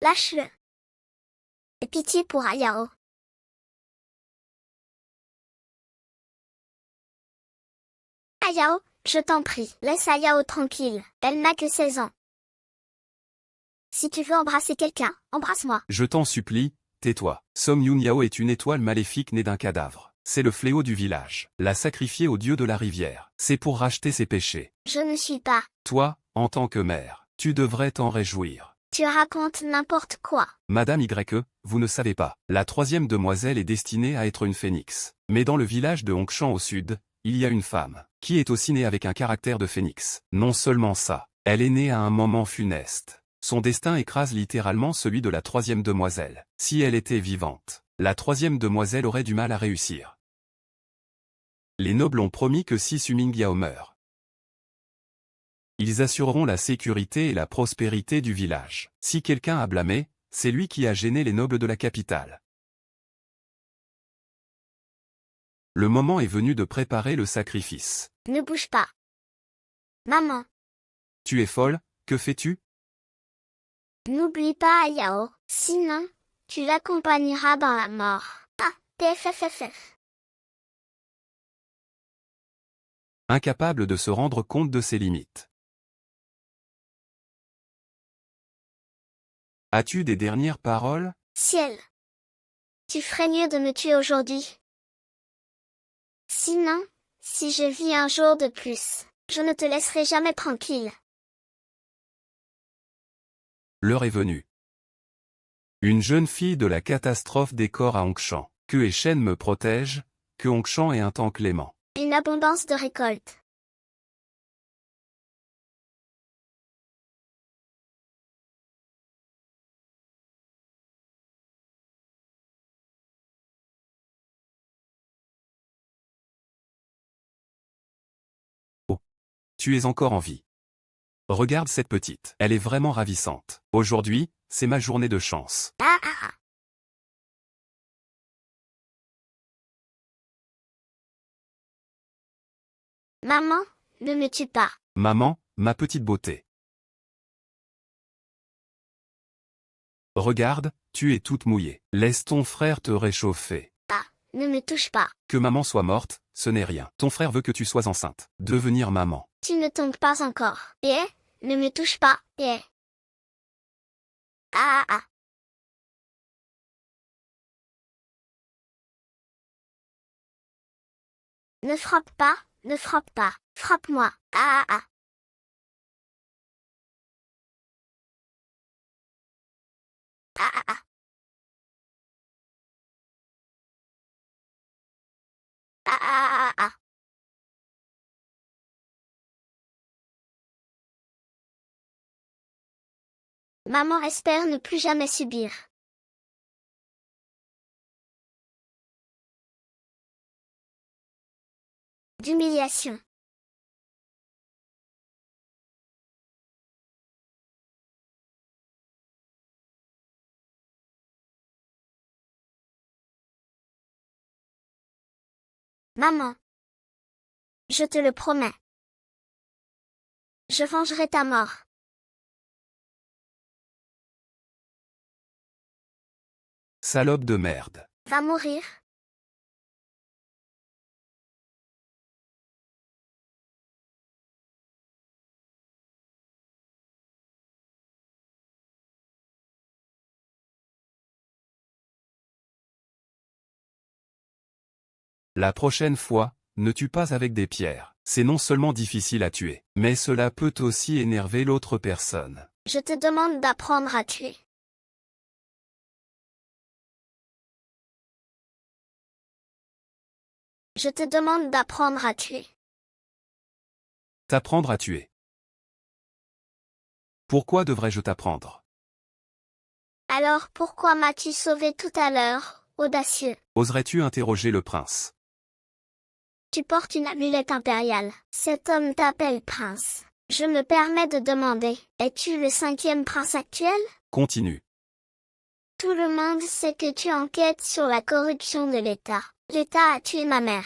lâche-le. Aie pitié pour Ayao. Ayao, je t'en prie, laisse Ayao tranquille, elle n'a que 16 ans. Si tu veux embrasser quelqu'un, embrasse-moi. Je t'en supplie, tais-toi. Som Yun Yao est une étoile maléfique née d'un cadavre. C'est le fléau du village. La sacrifier au dieu de la rivière. C'est pour racheter ses péchés. Je ne suis pas. Toi, en tant que mère, tu devrais t'en réjouir. Tu racontes n'importe quoi. Madame Y, vous ne savez pas. La troisième demoiselle est destinée à être une phénix. Mais dans le village de Hongshan au sud, il y a une femme, qui est aussi née avec un caractère de phénix. Non seulement ça, elle est née à un moment funeste. Son destin écrase littéralement celui de la troisième demoiselle. Si elle était vivante, la troisième demoiselle aurait du mal à réussir. Les nobles ont promis que si Suming Yao meurt, ils assureront la sécurité et la prospérité du village. Si quelqu'un a blâmé, c'est lui qui a gêné les nobles de la capitale. Le moment est venu de préparer le sacrifice. Ne bouge pas. Maman. Tu es folle, que fais-tu? N'oublie pas Ayao, sinon, tu l'accompagneras dans la mort. Ah, TFFFF. Incapable de se rendre compte de ses limites. As-tu des dernières paroles? Ciel. Tu ferais mieux de me tuer aujourd'hui. Sinon, si je vis un jour de plus, je ne te laisserai jamais tranquille. L'heure est venue. Une jeune fille de la catastrophe décore à Hongshan. Que et Shen me protège, que Hongshan ait un temps clément. Une abondance de récoltes. Tu es encore en vie. Regarde cette petite. Elle est vraiment ravissante. Aujourd'hui, c'est ma journée de chance. Ah ah ah. Maman, ne me tue pas. Maman, ma petite beauté. Regarde, tu es toute mouillée. Laisse ton frère te réchauffer. Ah, ne me touche pas. Que maman soit morte, ce n'est rien. Ton frère veut que tu sois enceinte. Devenir maman. Tu ne tombes pas encore. Ne me touche pas. Ah ah ah. Ne frappe pas, ne frappe pas. Frappe-moi. Ah ah ah. Ah ah ah. Ah ah ah ah. Maman espère ne plus jamais subir d'humiliation. Maman. Je te le promets. Je vengerai ta mort. Salope de merde. Va mourir. La prochaine fois, ne tue pas avec des pierres. C'est non seulement difficile à tuer, mais cela peut aussi énerver l'autre personne. Je te demande d'apprendre à tuer. Je te demande d'apprendre à tuer. T'apprendre à tuer. Pourquoi devrais-je t'apprendre? Alors pourquoi m'as-tu sauvé tout à l'heure, audacieux? Oserais-tu interroger le prince? Tu portes une amulette impériale. Cet homme t'appelle prince. Je me permets de demander, es-tu le 5e prince actuel? Continue. Tout le monde sait que tu enquêtes sur la corruption de l'État. L'État a tué ma mère.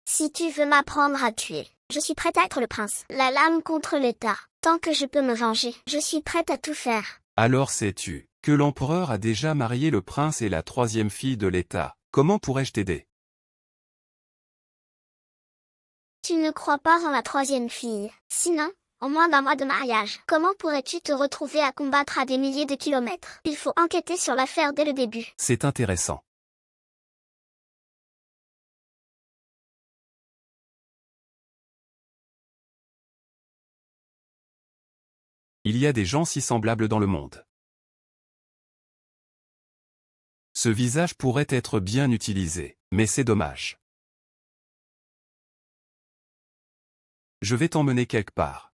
Si tu veux m'apprendre à tuer, je suis prête à être le prince. La lame contre l'État. Tant que je peux me venger, je suis prête à tout faire. Alors sais-tu que l'empereur a déjà marié le prince et la troisième fille de l'État? Comment pourrais-je t'aider? Tu ne crois pas en la troisième fille. Sinon, en moins d'un mois de mariage, comment pourrais-tu te retrouver à combattre à des milliers de kilomètres? Il faut enquêter sur l'affaire dès le début. C'est intéressant. Il y a des gens si semblables dans le monde. Ce visage pourrait être bien utilisé, mais c'est dommage. Je vais t'emmener quelque part.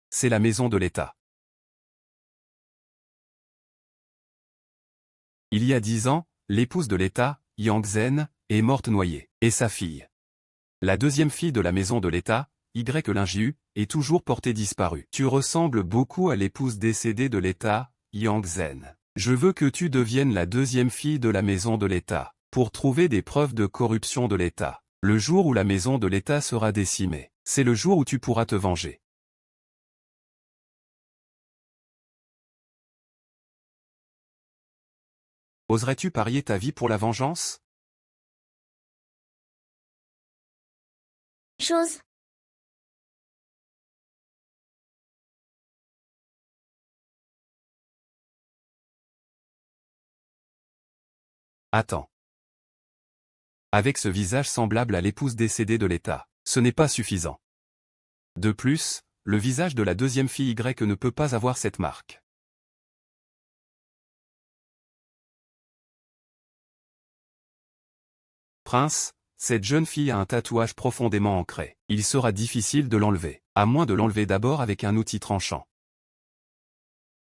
C'est la maison de l'État. Il y a 10 ans, l'épouse de l'État, Yang Zhen, est morte noyée, et sa fille. La deuxième fille de la maison de l'État, Linjiu, est toujours portée disparue. Tu ressembles beaucoup à l'épouse décédée de l'État, Yang Zhen. Je veux que tu deviennes la deuxième fille de la maison de l'État, pour trouver des preuves de corruption de l'État. Le jour où la maison de l'État sera décimée, c'est le jour où tu pourras te venger. Oserais-tu parier ta vie pour la vengeance? J'ose. Attends. Avec ce visage semblable à l'épouse décédée de l'État, ce n'est pas suffisant. De plus, le visage de la deuxième fille Y ne peut pas avoir cette marque. Prince, cette jeune fille a un tatouage profondément ancré. Il sera difficile de l'enlever, à moins de l'enlever d'abord avec un outil tranchant.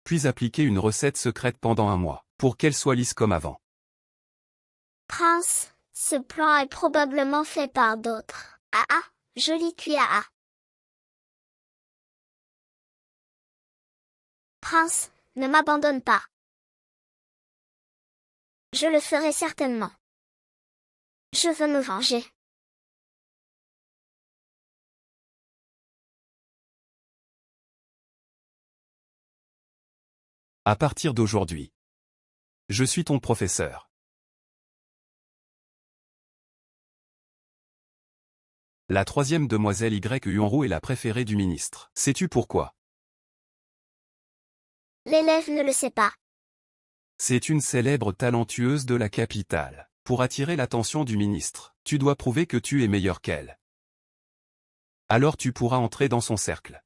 Puis appliquer une recette secrète pendant un mois, pour qu'elle soit lisse comme avant. Prince, ce plan est probablement fait par d'autres. Ah ah, joli cuillère. Prince, ne m'abandonne pas. Je le ferai certainement. Je veux me venger. À partir d'aujourd'hui, je suis ton professeur. La troisième demoiselle Yuanru est la préférée du ministre. Sais-tu pourquoi? L'élève ne le sait pas. C'est une célèbre talentueuse de la capitale. Pour attirer l'attention du ministre, tu dois prouver que tu es meilleur qu'elle. Alors tu pourras entrer dans son cercle.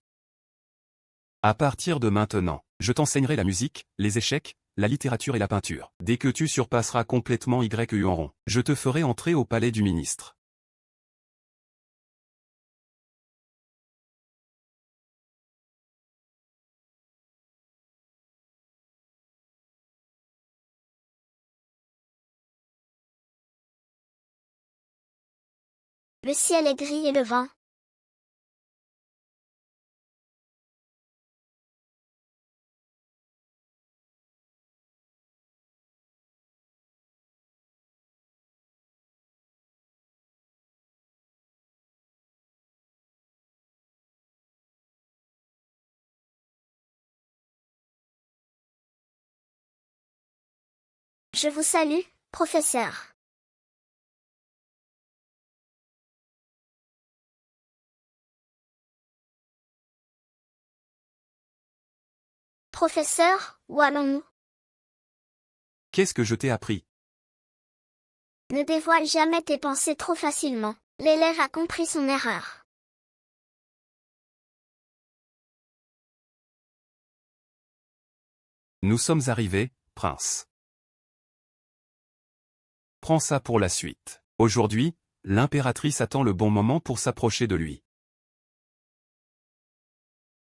À partir de maintenant, je t'enseignerai la musique, les échecs, la littérature et la peinture. Dès que tu surpasseras complètement Yuanru, je te ferai entrer au palais du ministre. Le ciel est gris et le vent. Je vous salue, professeur. Professeur, où allons-nous? Qu'est-ce que je t'ai appris? Ne dévoile jamais tes pensées trop facilement. L'élève a compris son erreur. Nous sommes arrivés, prince. Prends ça pour la suite. Aujourd'hui, l'impératrice attend le bon moment pour s'approcher de lui.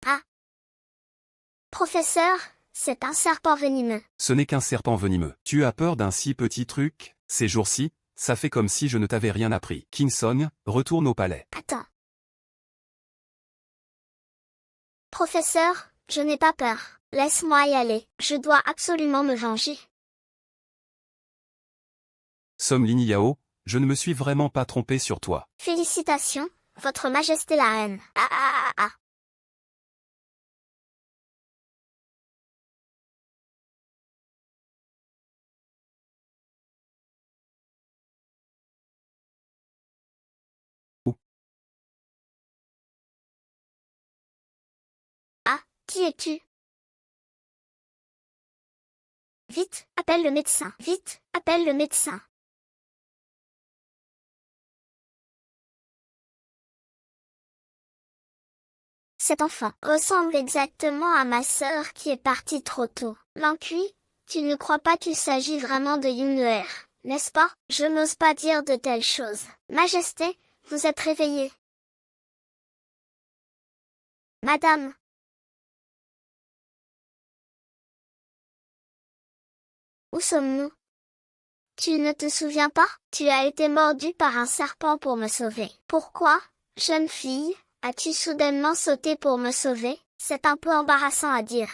Ah. Professeur, c'est un serpent venimeux. Ce n'est qu'un serpent venimeux. Tu as peur d'un si petit truc? Ces jours-ci, ça fait comme si je ne t'avais rien appris. King Song, retourne au palais. Attends. Professeur, je n'ai pas peur. Laisse-moi y aller. Je dois absolument me venger. Som Lin Yao, Je ne me suis vraiment pas trompé sur toi. Félicitations, Votre Majesté la Reine. Ah ah ah ah. Ou- Ah, qui es-tu? Vite, appelle le médecin. Vite, appelle le médecin. Cet enfant ressemble exactement à ma sœur qui est partie trop tôt. Lancui, tu ne crois pas qu'il s'agit vraiment de Yunler, n'est-ce pas? Je n'ose pas dire de telles choses. Majesté, vous êtes réveillée. Madame. Où sommes-nous? Tu ne te souviens pas? Tu as été mordue par un serpent pour me sauver. Pourquoi, jeune fille, as-tu soudainement sauté pour me sauver? C'est un peu embarrassant à dire.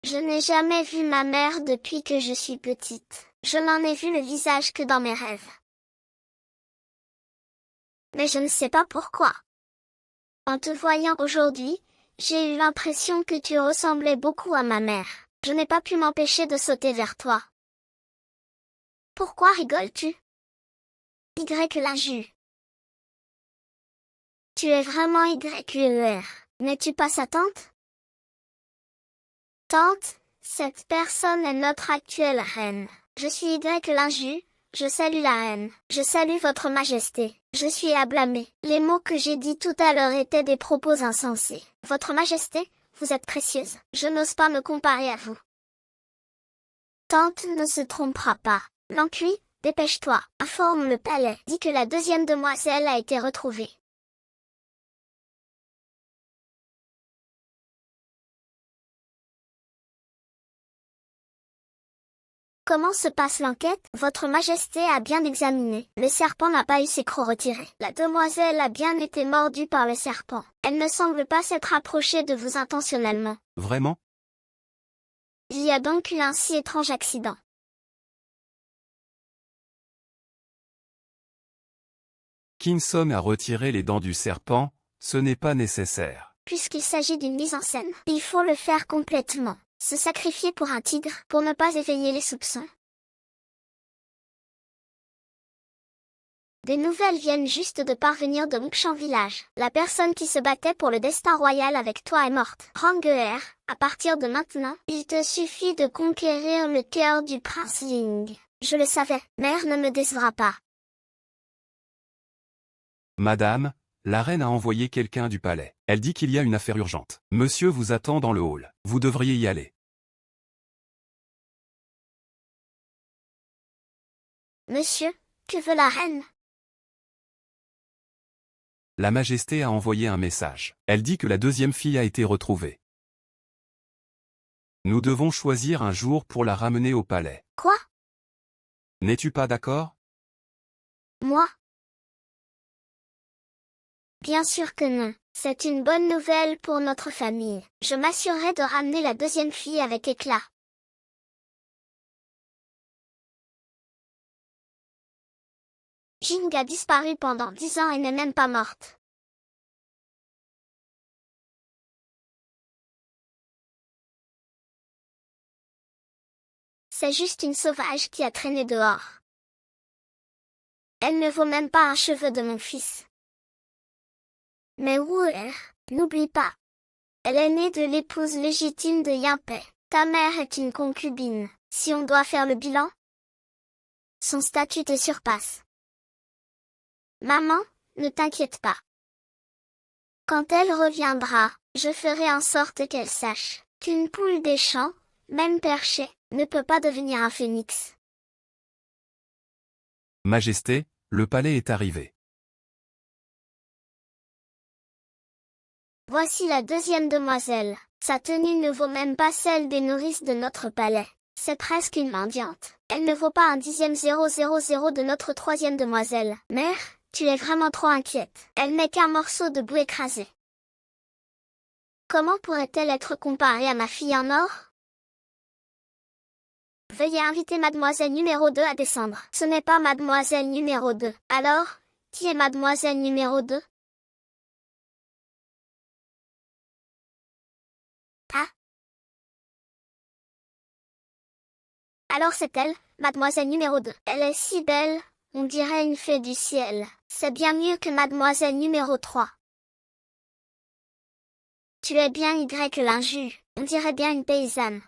Je n'ai jamais vu ma mère depuis que je suis petite. Je n'en ai vu le visage que dans mes rêves. Mais je ne sais pas pourquoi. En te voyant aujourd'hui, j'ai eu l'impression que tu ressemblais beaucoup à ma mère. Je n'ai pas pu m'empêcher de sauter vers toi. Pourquoi rigoles-tu? Y Tu es vraiment YUER. N'es-tu pas sa tante? Tante, cette personne est notre actuelle reine. Je suis Y je salue la reine. Je salue votre majesté. Je suis à blâmer. Les mots que j'ai dit tout à l'heure étaient des propos insensés. Votre majesté, vous êtes précieuse. Je n'ose pas me comparer à vous. Tante ne se trompera pas. Lancui, dépêche-toi. Informe le palais. Dis que la deuxième demoiselle a été retrouvée. Comment se passe l'enquête? Votre Majesté a bien examiné. Le serpent n'a pas eu ses crocs retirés. La demoiselle a bien été mordue par le serpent. Elle ne semble pas s'être approchée de vous intentionnellement. Vraiment? Il y a donc eu un si étrange accident. Kinsom a retiré les dents du serpent, ce n'est pas nécessaire. Puisqu'il s'agit d'une mise en scène, il faut le faire complètement. Se sacrifier pour un tigre, pour ne pas éveiller les soupçons. Des nouvelles viennent juste de parvenir de Mukshan village. La personne qui se battait pour le destin royal avec toi est morte. Ranguer, à partir de maintenant, il te suffit de conquérir le cœur du prince Ying. Je le savais, mère ne me décevra pas. Madame, la reine a envoyé quelqu'un du palais. Elle dit qu'il y a une affaire urgente. Monsieur vous attend dans le hall. Vous devriez y aller. Monsieur, que veut la reine? La Majesté a envoyé un message. Elle dit que la deuxième fille a été retrouvée. Nous devons choisir un jour pour la ramener au palais. Quoi? N'es-tu pas d'accord? Moi? Bien sûr que non. C'est une bonne nouvelle pour notre famille. Je m'assurerai de ramener la deuxième fille avec éclat. Jing a disparu pendant 10 ans et n'est même pas morte. C'est juste une sauvage qui a traîné dehors. Elle ne vaut même pas un cheveu de mon fils. Mais Wuer, n'oublie pas. Elle est née de l'épouse légitime de Yinpei. Ta mère est une concubine. Si on doit faire le bilan, son statut te surpasse. Maman, ne t'inquiète pas. Quand elle reviendra, je ferai en sorte qu'elle sache qu'une poule des champs, même perchée, ne peut pas devenir un phénix. Majesté, le palais est arrivé. Voici la deuxième demoiselle. Sa tenue ne vaut même pas celle des nourrices de notre palais. C'est presque une mendiante. Elle ne vaut pas un dixième 000 de notre troisième demoiselle. Mère, tu es vraiment trop inquiète. Elle n'est qu'un morceau de boue écrasé. Comment pourrait-elle être comparée à ma fille en or? Veuillez inviter mademoiselle numéro 2 à descendre. Ce n'est pas mademoiselle numéro 2. Alors, qui est mademoiselle numéro 2? Ah. Alors c'est elle, mademoiselle numéro 2. Elle est si belle, on dirait une fée du ciel. C'est bien mieux que mademoiselle numéro 3. Tu es bien Y l'injure, on dirait bien une paysanne.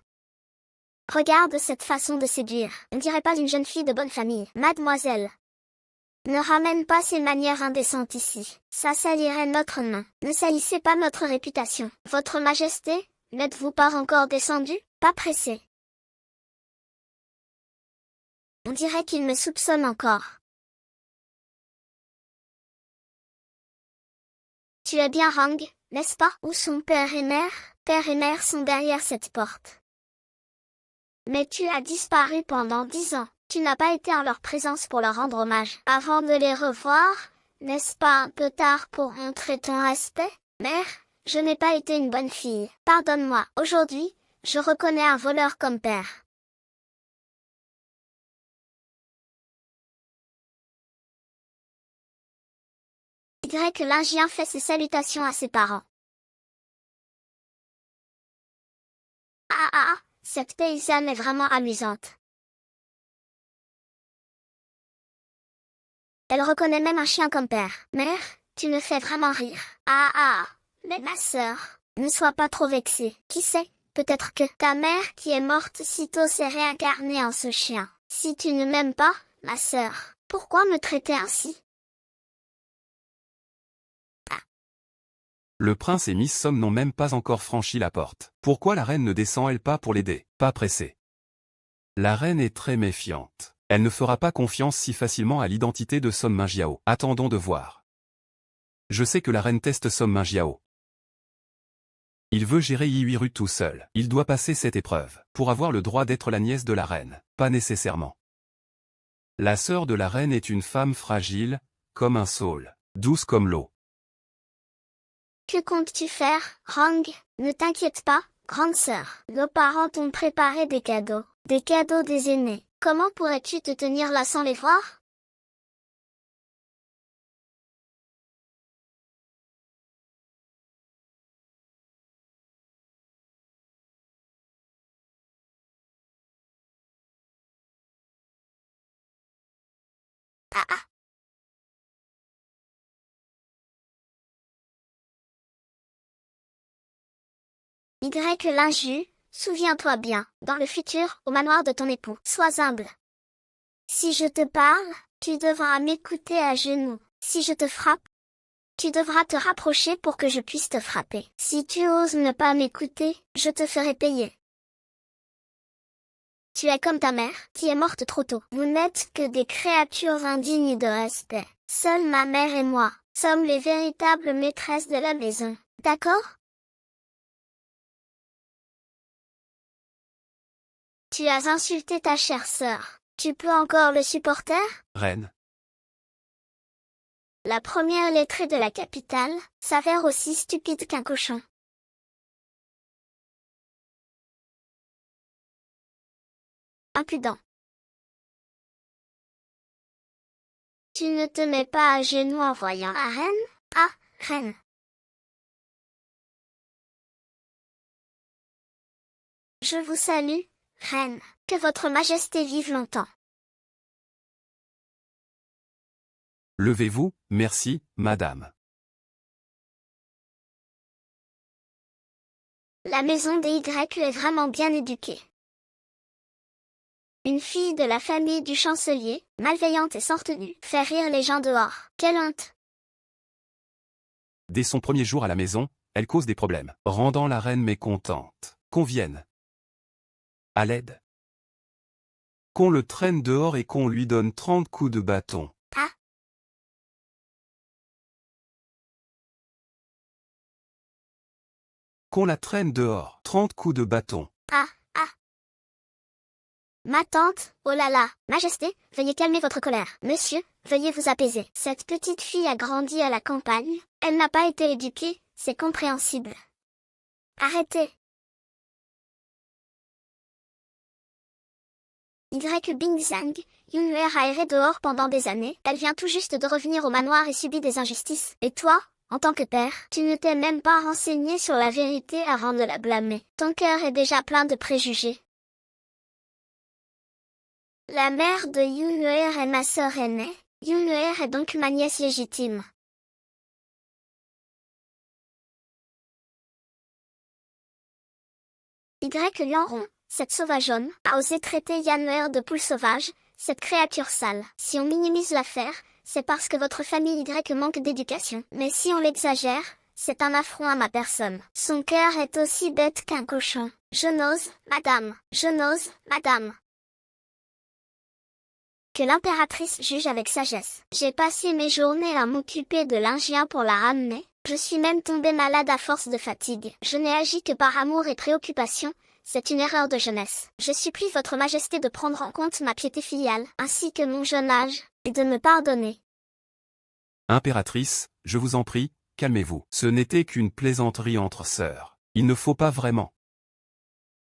Regarde cette façon de séduire, on dirait pas une jeune fille de bonne famille. Mademoiselle, ne ramène pas ces manières indécentes ici, ça salirait notre nom. Ne salissez pas notre réputation. Votre Majesté, n'êtes-vous pas encore descendu? Pas pressé. On dirait qu'il me soupçonne encore. Tu es bien Rang, n'est-ce pas? Où sont père et mère? Père et mère sont derrière cette porte. Mais tu as disparu pendant 10 ans. Tu n'as pas été en leur présence pour leur rendre hommage. Avant de les revoir, n'est-ce pas un peu tard pour montrer ton respect? Mère, je n'ai pas été une bonne fille. Pardonne-moi. Aujourd'hui, je reconnais un voleur comme père. Y l'Indien fait ses salutations à ses parents. Ah, cette paysanne est vraiment amusante. Elle reconnaît même un chien comme père. Mère, tu me fais vraiment rire. Mais ma sœur, ne sois pas trop vexée. Qui sait, peut-être que ta mère qui est morte si tôt s'est réincarnée en ce chien. Si tu ne m'aimes pas, ma sœur, pourquoi me traiter ainsi? Le prince et Miss Somme n'ont même pas encore franchi la porte. Pourquoi la reine ne descend-elle pas pour l'aider? Pas pressée. La reine est très méfiante. Elle ne fera pas confiance si facilement à l'identité de Somme Minjiao. Attendons de voir. Je sais que la reine teste Somme Minjiao. Il veut gérer Yiwiru tout seul. Il doit passer cette épreuve pour avoir le droit d'être la nièce de la reine. Pas nécessairement. La sœur de la reine est une femme fragile, comme un saule, douce comme l'eau. Que comptes-tu faire, Rang? Ne t'inquiète pas, grande sœur. Nos parents t'ont préparé des cadeaux des aînés. Comment pourrais-tu te tenir là sans les voir? Ah. Y l'injus, souviens-toi bien, dans le futur, au manoir de ton époux, sois humble. Si je te parle, tu devras m'écouter à genoux. Si je te frappe, tu devras te rapprocher pour que je puisse te frapper. Si tu oses ne pas m'écouter, je te ferai payer. Tu es comme ta mère, qui est morte trop tôt. Vous n'êtes que des créatures indignes de respect. Seule ma mère et moi sommes les véritables maîtresses de la maison. D'accord? Tu as insulté ta chère sœur. Tu peux encore le supporter? Reine. La première lettrée de la capitale s'avère aussi stupide qu'un cochon. Impudent. Tu ne te mets pas à genoux en voyant la reine? Ah, reine. Je vous salue, reine. Que votre majesté vive longtemps. Levez-vous, merci, madame. La maison des Y est vraiment bien éduquée. Une fille de la famille du chancelier, malveillante et sans retenue, fait rire les gens dehors. Quelle honte! Dès son premier jour à la maison, elle cause des problèmes, rendant la reine mécontente. Qu'on vienne à l'aide. Qu'on le traîne dehors et qu'on lui donne 30 coups de bâton. Ah! Qu'on la traîne dehors, 30 coups de bâton. Ah! Ma tante, oh là là, Majesté, veuillez calmer votre colère. Monsieur, veuillez vous apaiser. Cette petite fille a grandi à la campagne, elle n'a pas été éduquée, c'est compréhensible. Arrêtez. Y. Bingzang, Yunhuer a erré dehors pendant des années. Elle vient tout juste de revenir au manoir et subit des injustices. Et toi, en tant que père, tu ne t'es même pas renseigné sur la vérité avant de la blâmer. Ton cœur est déjà plein de préjugés. La mère de Yunhuer est ma sœur aînée. Yunhuer est donc ma nièce légitime. Y. Lianron, cette sauvageonne, a osé traiter Yunhuer de poule sauvage, cette créature sale. Si on minimise l'affaire, c'est parce que votre famille Y manque d'éducation. Mais si on l'exagère, c'est un affront à ma personne. Son cœur est aussi bête qu'un cochon. Je n'ose, madame. Je n'ose, madame. Que l'impératrice juge avec sagesse. J'ai passé mes journées à m'occuper de l'Indien pour la ramener. Je suis même tombée malade à force de fatigue. Je n'ai agi que par amour et préoccupation. C'est une erreur de jeunesse. Je supplie votre majesté de prendre en compte ma piété filiale, ainsi que mon jeune âge, et de me pardonner. Impératrice, je vous en prie, calmez-vous. Ce n'était qu'une plaisanterie entre sœurs. Il ne faut pas vraiment.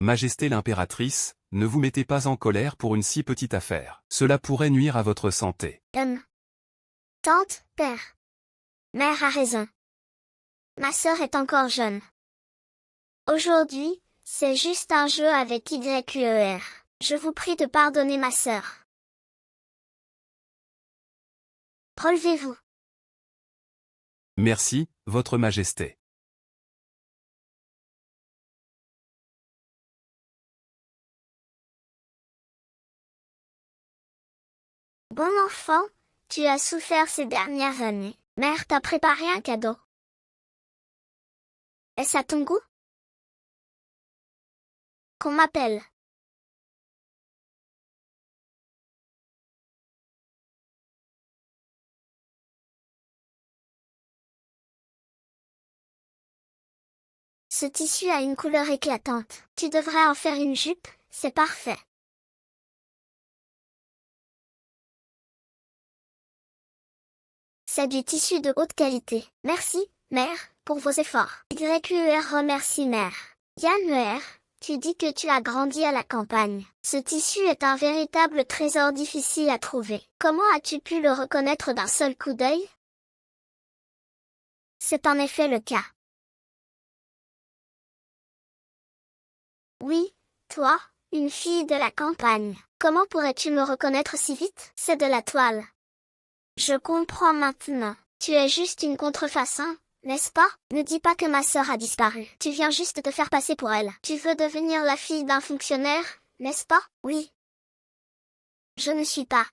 Majesté l'impératrice, ne vous mettez pas en colère pour une si petite affaire. Cela pourrait nuire à votre santé. Tante, père. Mère a raison. Ma sœur est encore jeune. Aujourd'hui, c'est juste un jeu avec YUER. Je vous prie de pardonner ma sœur. Relevez-vous. Merci, votre majesté. Bon enfant, tu as souffert ces dernières années. Mère t'a préparé un cadeau. Est-ce à ton goût? Qu'on m'appelle. Ce tissu a une couleur éclatante. Tu devrais en faire une jupe, c'est parfait. C'est du tissu de haute qualité. Merci, mère, pour vos efforts. YUER remercie mère. Yunhuer, tu dis que tu as grandi à la campagne. Ce tissu est un véritable trésor difficile à trouver. Comment as-tu pu le reconnaître d'un seul coup d'œil? C'est en effet le cas. Oui, toi, une fille de la campagne. Comment pourrais-tu me reconnaître si vite? C'est de la toile. Je comprends maintenant. Tu es juste une contrefaçon, n'est-ce pas? Ne dis pas que ma sœur a disparu. Tu viens juste te faire passer pour elle. Tu veux devenir la fille d'un fonctionnaire, n'est-ce pas? Oui. Je ne suis pas.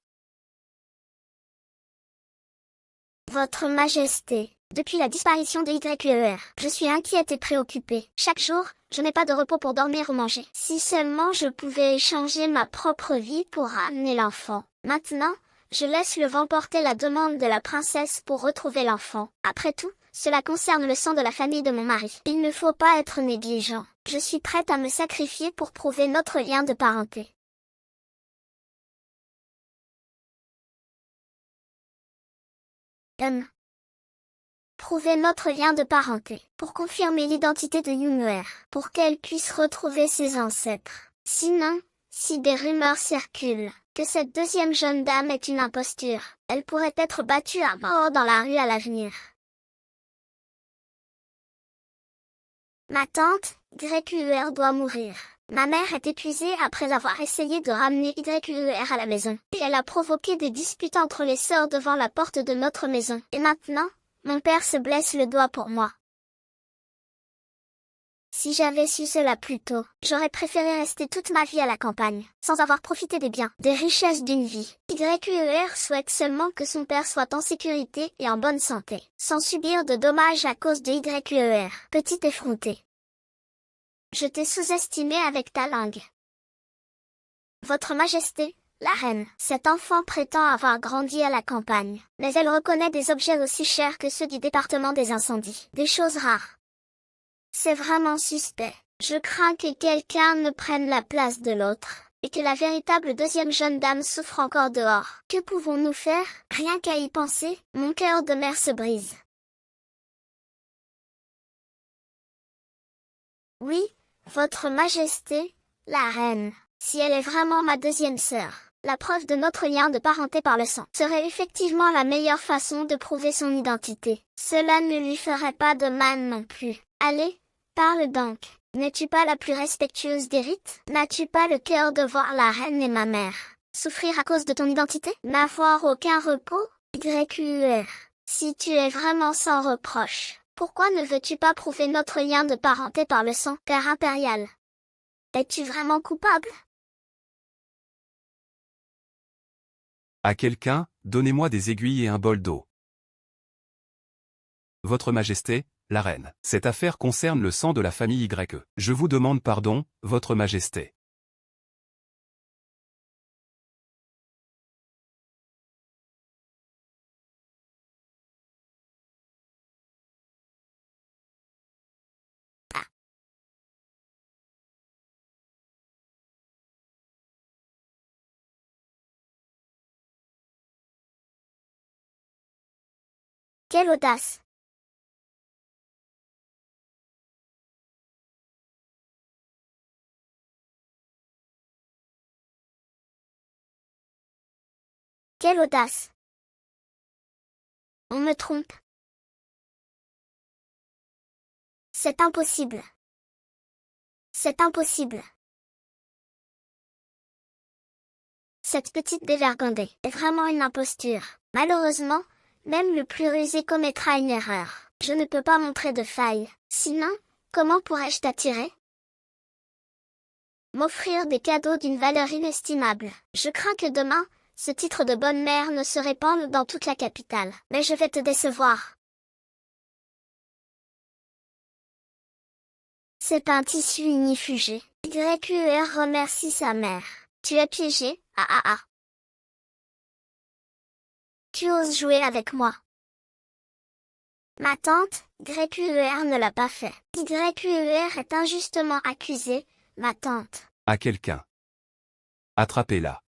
Votre Majesté, depuis la disparition de YUER, je suis inquiète et préoccupée. Chaque jour, je n'ai pas de repos pour dormir ou manger. Si seulement je pouvais échanger ma propre vie pour ramener l'enfant. Maintenant, je laisse le vent porter la demande de la princesse pour retrouver l'enfant. Après tout, cela concerne le sang de la famille de mon mari. Il ne faut pas être négligent. Je suis prête à me sacrifier pour prouver notre lien de parenté. Prouver notre lien de parenté, pour confirmer l'identité de Yunhuer, pour qu'elle puisse retrouver ses ancêtres. Sinon, si des rumeurs circulent, que cette deuxième jeune dame est une imposture, elle pourrait être battue à mort dans la rue à l'avenir. Ma tante, YUER doit mourir. Ma mère est épuisée après avoir essayé de ramener YUER à la maison. Et elle a provoqué des disputes entre les sœurs devant la porte de notre maison. Et maintenant, mon père se blesse le doigt pour moi. Si j'avais su cela plus tôt, j'aurais préféré rester toute ma vie à la campagne, sans avoir profité des biens, des richesses d'une vie. YUER souhaite seulement que son père soit en sécurité et en bonne santé, sans subir de dommages à cause de YUER. Petit effronté. Je t'ai sous-estimé avec ta langue. Votre Majesté, la reine, cet enfant prétend avoir grandi à la campagne, mais elle reconnaît des objets aussi chers que ceux du département des incendies, des choses rares. C'est vraiment suspect. Je crains que quelqu'un ne prenne la place de l'autre, et que la véritable deuxième jeune dame souffre encore dehors. Que pouvons-nous faire? Rien qu'à y penser, mon cœur de mère se brise. Oui, Votre Majesté, la reine. Si elle est vraiment ma deuxième sœur, la preuve de notre lien de parenté par le sang serait effectivement la meilleure façon de prouver son identité. Cela ne lui ferait pas de mal non plus. Allez, parle donc. N'es-tu pas la plus respectueuse des rites? N'as-tu pas le cœur de voir la reine et ma mère souffrir à cause de ton identité? N'avoir aucun repos? YUR. Si tu es vraiment sans reproche, pourquoi ne veux-tu pas prouver notre lien de parenté par le sang, père impérial? Es-tu vraiment coupable? À quelqu'un, donnez-moi des aiguilles et un bol d'eau. Votre Majesté, la reine. Cette affaire concerne le sang de la famille YE. Je vous demande pardon, Votre Majesté. Quelle audace! Quelle audace! On me trompe. C'est impossible. C'est impossible. Cette petite dévergondée est vraiment une imposture. Malheureusement, même le plus rusé commettra une erreur. Je ne peux pas montrer de faille. Sinon, comment pourrais-je t'attirer? M'offrir des cadeaux d'une valeur inestimable. Je crains que demain, ce titre de bonne mère ne se répande dans toute la capitale. Mais je vais te décevoir. C'est un tissu ignifugé. YUR remercie sa mère. Tu es piégé, ah ah ah. Tu oses jouer avec moi. Ma tante, YUR ne l'a pas fait. YUR est injustement accusée, ma tante. À quelqu'un. Attrapez-la.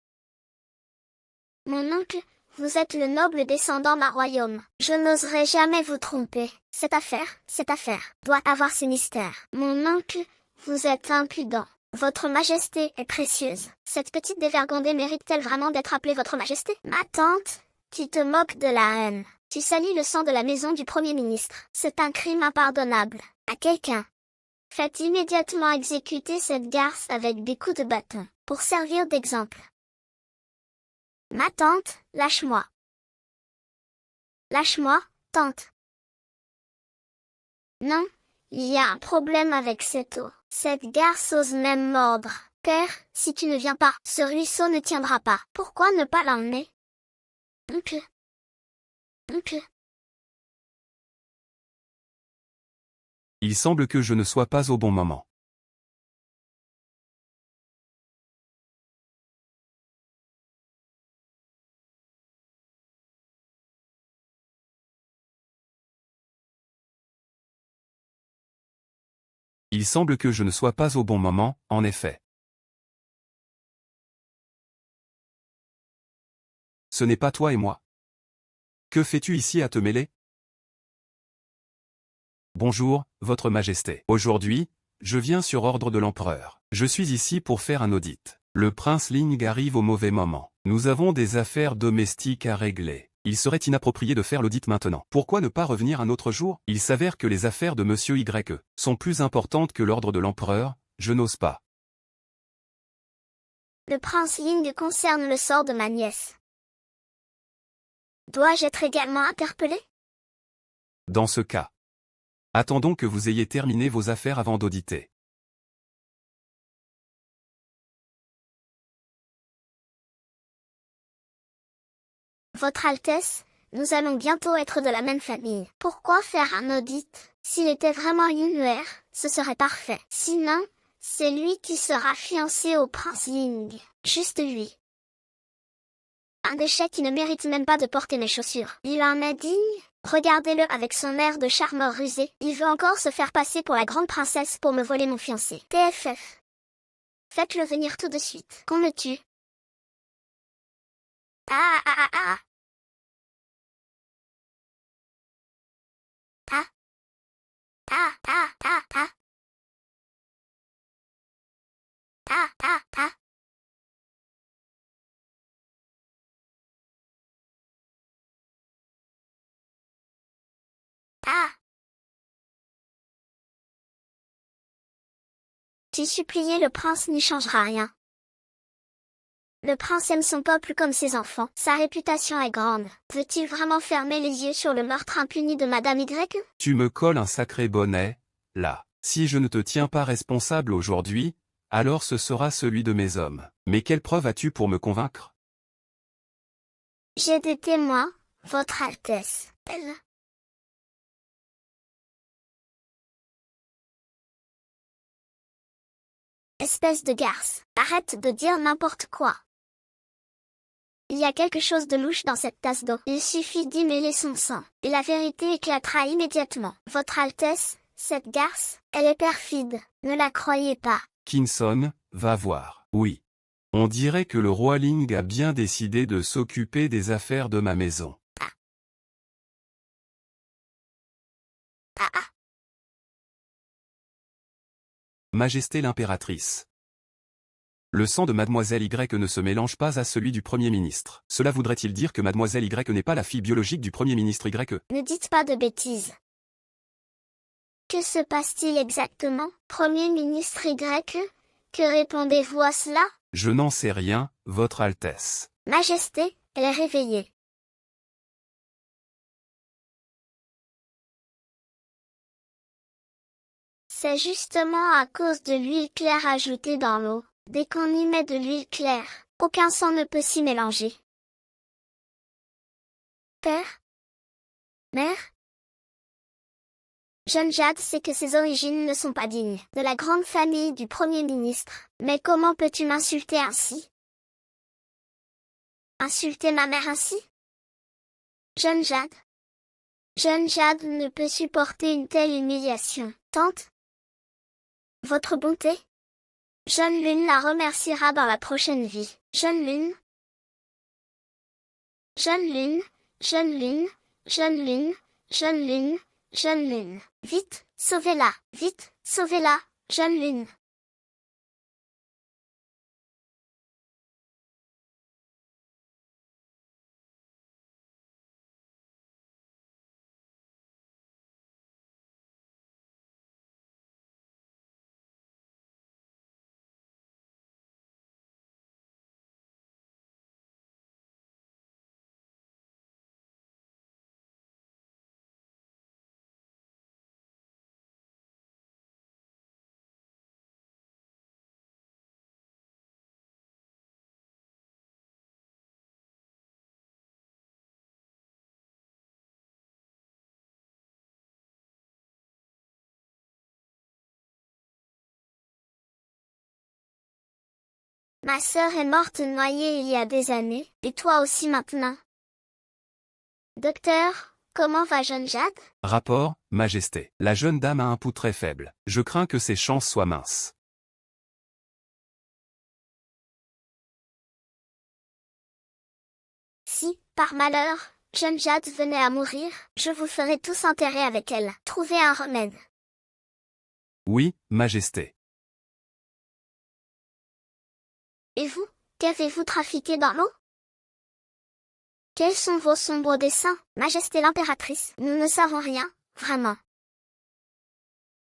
Mon oncle, vous êtes le noble descendant d'un royaume. Je n'oserais jamais vous tromper. Cette affaire, doit avoir ses mystères. Mon oncle, vous êtes impudent. Votre majesté est précieuse. Cette petite dévergondée mérite-t-elle vraiment d'être appelée votre majesté? Ma tante, tu te moques de la reine. Tu salis le sang de la maison du Premier ministre. C'est un crime impardonnable. À quelqu'un. Faites immédiatement exécuter cette garce avec des coups de bâton, pour servir d'exemple. Ma tante, lâche-moi. Lâche-moi, tante. Non, il y a un problème avec cette eau. Cette garce ose même mordre. Père, si tu ne viens pas, ce ruisseau ne tiendra pas. Pourquoi ne pas l'emmener? Oncle. Il semble que je ne sois pas au bon moment. Il semble que je ne sois pas au bon moment, en effet. Ce n'est pas toi et moi. Que fais-tu ici à te mêler? Bonjour, Votre Majesté. Aujourd'hui, je viens sur ordre de l'empereur. Je suis ici pour faire un audit. Le prince Ling arrive au mauvais moment. Nous avons des affaires domestiques à régler. Il serait inapproprié de faire l'audit maintenant. Pourquoi ne pas revenir un autre jour? Il s'avère que les affaires de Monsieur YE sont plus importantes que l'ordre de l'empereur, je n'ose pas. Le prince Ying concerne le sort de ma nièce. Dois-je être également interpellé? Dans ce cas, attendons que vous ayez terminé vos affaires avant d'auditer. Votre Altesse, nous allons bientôt être de la même famille. Pourquoi faire un audit? S'il était vraiment YUR, ce serait parfait. Sinon, c'est lui qui sera fiancé au prince Ying. Juste lui. Un déchet qui ne mérite même pas de porter mes chaussures. Il en est digne? Regardez-le avec son air de charmeur rusé. Il veut encore se faire passer pour la grande princesse pour me voler mon fiancé. TFF. Faites-le venir tout de suite. Qu'on me tue. Ah ah ah ah. Ah. Ah ah ah ah. Ah ah ah. Si supplier le prince n'y changera rien. Le prince aime son peuple comme ses enfants. Sa réputation est grande. Veut-il vraiment fermer les yeux sur le meurtre impuni de Madame Y? Tu me colles un sacré bonnet, là. Si je ne te tiens pas responsable aujourd'hui, alors ce sera celui de mes hommes. Mais quelle preuve as-tu pour me convaincre? J'ai des témoins, Votre Altesse. Elle. Espèce de garce, arrête de dire n'importe quoi. Il y a quelque chose de louche dans cette tasse d'eau. Il suffit d'y mêler son sang, et la vérité éclatera immédiatement. Votre Altesse, cette garce, elle est perfide, ne la croyez pas. Kinson, va voir. Oui. On dirait que le roi Ling a bien décidé de s'occuper des affaires de ma maison. Ah. Majesté l'impératrice. Le sang de Mademoiselle Y ne se mélange pas à celui du Premier ministre. Cela voudrait-il dire que Mademoiselle Y n'est pas la fille biologique du Premier ministre Y? Ne dites pas de bêtises. Que se passe-t-il exactement, Premier ministre Y? Que répondez-vous à cela? Je n'en sais rien, Votre Altesse. Majesté, elle est réveillée. C'est justement à cause de l'huile claire ajoutée dans l'eau. Dès qu'on y met de l'huile claire, aucun sang ne peut s'y mélanger. Père? Mère? Jeune Jade sait que ses origines ne sont pas dignes de la grande famille du Premier ministre. Mais comment peux-tu m'insulter ainsi? Insulter ma mère ainsi? Jeune Jade? Jeune Jade ne peut supporter une telle humiliation. Tante? Votre bonté? Jeune Lune la remerciera dans la prochaine vie. Jeune Lune? Jeune Lune, Jeune Lune, Jeune Lune, Jeune Lune, Jeune Lune. Vite, sauvez-la, vite, sauvez-la, Jeune Lune. Ma sœur est morte noyée il y a des années, et toi aussi maintenant. Docteur, comment va jeune Jade? Rapport, Majesté. La jeune dame a un pouls très faible. Je crains que ses chances soient minces. Si, par malheur, jeune Jade venait à mourir, je vous ferai tous enterrer avec elle. Trouvez un remède. Oui, Majesté. Et vous, qu'avez-vous trafiqué dans l'eau? Quels sont vos sombres desseins, Majesté l'impératrice? Nous ne savons rien, vraiment.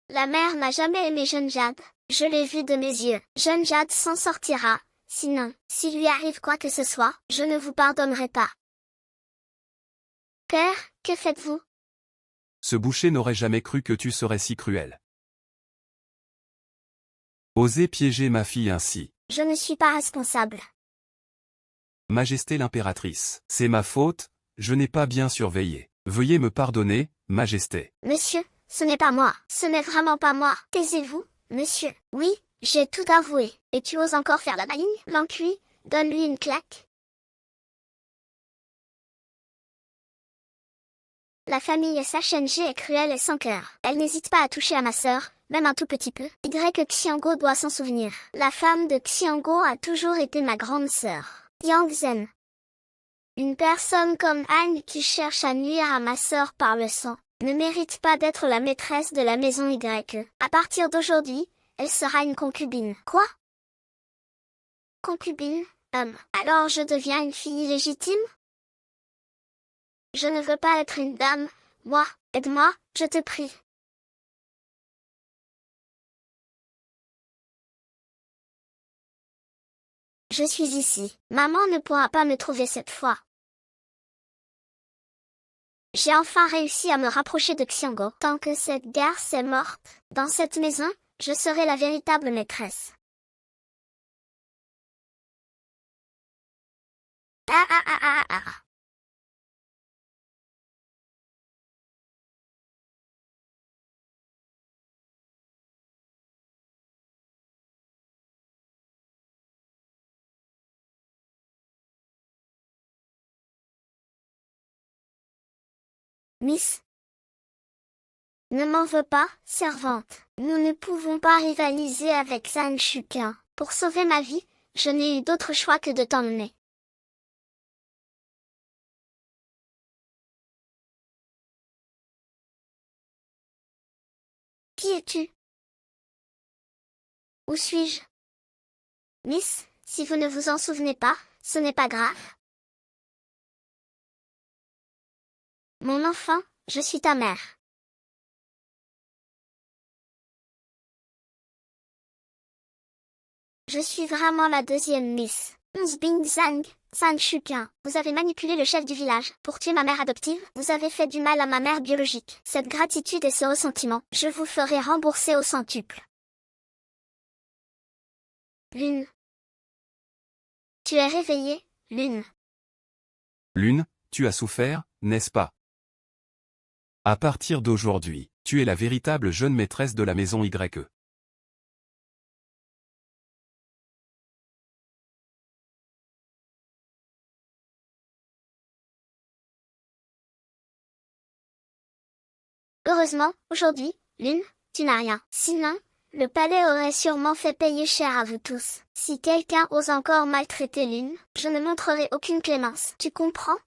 La mère n'a jamais aimé jeune Jade. Je l'ai vu de mes yeux. Jeune Jade s'en sortira. Sinon, s'il lui arrive quoi que ce soit, je ne vous pardonnerai pas. Père, que faites-vous? Ce boucher n'aurait jamais cru que tu serais si cruel. Oser piéger ma fille ainsi. Je ne suis pas responsable. Majesté l'impératrice. C'est ma faute, je n'ai pas bien surveillé. Veuillez me pardonner, Majesté. Monsieur, ce n'est pas moi. Ce n'est vraiment pas moi. Taisez-vous, monsieur. Oui, j'ai tout avoué. Et tu oses encore faire la maligne? L'encuit, donne-lui une claque. La famille SHNG est cruelle et sans cœur. Elle n'hésite pas à toucher à ma sœur, même un tout petit peu. Xiango doit s'en souvenir. La femme de Xiango a toujours été ma grande sœur. Yang Zhen. Une personne comme Anne qui cherche à nuire à ma sœur par le sang, ne mérite pas d'être la maîtresse de la maison Y. À partir d'aujourd'hui, elle sera une concubine. Quoi? Concubine? Alors je deviens une fille illégitime? Je ne veux pas être une dame, moi, aide-moi, je te prie. je suis ici. Maman ne pourra pas me trouver cette fois. J'ai enfin réussi à me rapprocher de Xiango. Tant que cette garce est morte, dans cette maison, je serai la véritable maîtresse. Ah ah ah ah ah. Miss, ne m'en veux pas, servante. Nous ne pouvons pas rivaliser avec Zhang Shuqian. Pour sauver ma vie, je n'ai eu d'autre choix que de t'emmener. Qui es-tu? Où suis-je? Miss, si vous ne vous en souvenez pas, ce n'est pas grave. Mon enfant, je suis ta mère. Je suis vraiment la deuxième Miss. Bing Zhang, Zhang Shuqian. Vous avez manipulé le chef du village pour tuer ma mère adoptive. Vous avez fait du mal à ma mère biologique. Cette gratitude et ce ressentiment, je vous ferai rembourser au centuple. Lune. Tu es réveillée, Lune. Lune, tu as souffert, n'est-ce pas? À partir d'aujourd'hui, tu es la véritable jeune maîtresse de la maison YE. Heureusement, aujourd'hui, Lune, tu n'as rien. Sinon, le palais aurait sûrement fait payer cher à vous tous. Si quelqu'un ose encore maltraiter Lune, je ne montrerai aucune clémence. Tu comprends?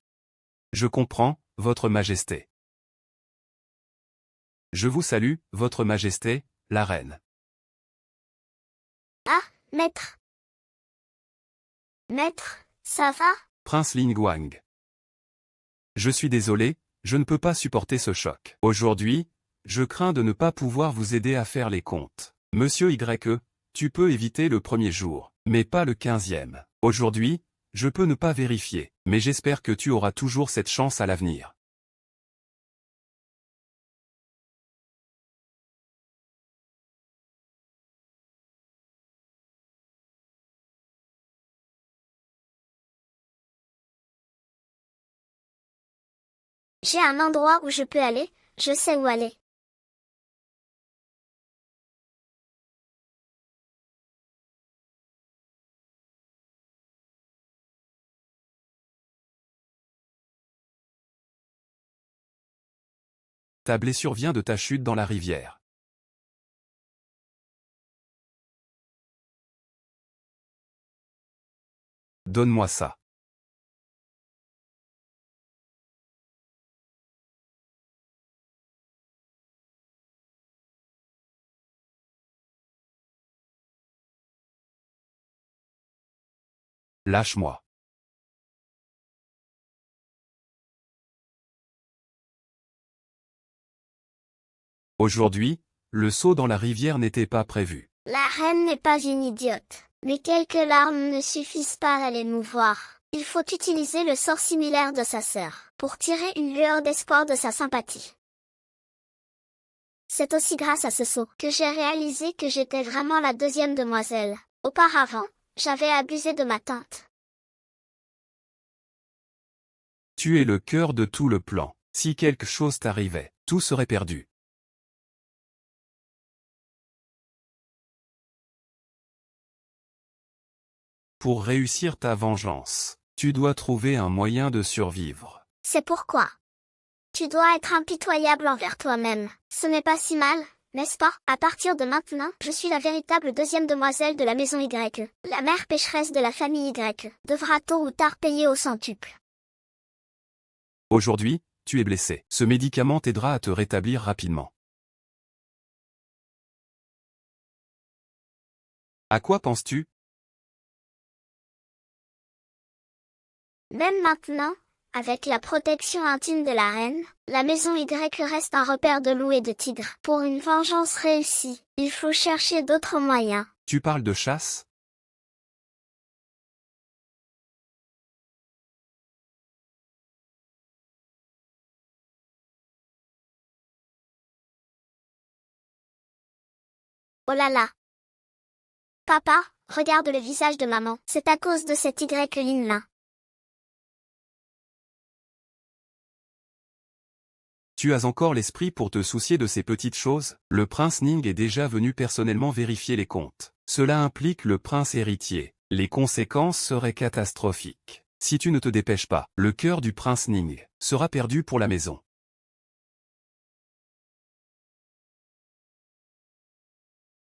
Je comprends, Votre Majesté. Je vous salue, Votre Majesté, la reine. Ah, maître. Maître, ça va? Prince Lin Guang. Je suis désolé, je ne peux pas supporter ce choc. Aujourd'hui, je crains de ne pas pouvoir vous aider à faire les comptes. Monsieur YE, tu peux éviter le premier jour, mais pas le 15e. Aujourd'hui, je peux ne pas vérifier, mais j'espère que tu auras toujours cette chance à l'avenir. J'ai un endroit où je peux aller, je sais où aller. Ta blessure vient de ta chute dans la rivière. Donne-moi ça. Lâche-moi. Aujourd'hui, le saut dans la rivière n'était pas prévu. La reine n'est pas une idiote. Mais quelques larmes ne suffisent pas à l'émouvoir. Il faut utiliser le sort similaire de sa sœur, pour tirer une lueur d'espoir de sa sympathie. C'est aussi grâce à ce saut que j'ai réalisé que j'étais vraiment la deuxième demoiselle. Auparavant, j'avais abusé de ma tante. Tu es le cœur de tout le plan. Si quelque chose t'arrivait, tout serait perdu. Pour réussir ta vengeance, tu dois trouver un moyen de survivre. C'est pourquoi tu dois être impitoyable envers toi-même. Ce n'est pas si mal, n'est-ce pas? À partir de maintenant, je suis la véritable deuxième demoiselle de la maison YE. La mère pécheresse de la famille YE devra tôt ou tard payer au centuple. Aujourd'hui, tu es blessé. Ce médicament t'aidera à te rétablir rapidement. À quoi penses-tu? Même maintenant, avec la protection intime de la reine, la maison Y reste un repère de loups et de tigres. Pour une vengeance réussie, il faut chercher d'autres moyens. Tu parles de chasse? Oh là là. Papa, regarde le visage de maman. C'est à cause de cette Y là. Tu as encore l'esprit pour te soucier de ces petites choses? Le prince Ning est déjà venu personnellement vérifier les comptes. Cela implique le prince héritier. Les conséquences seraient catastrophiques. Si tu ne te dépêches pas, le cœur du prince Ning sera perdu pour la maison.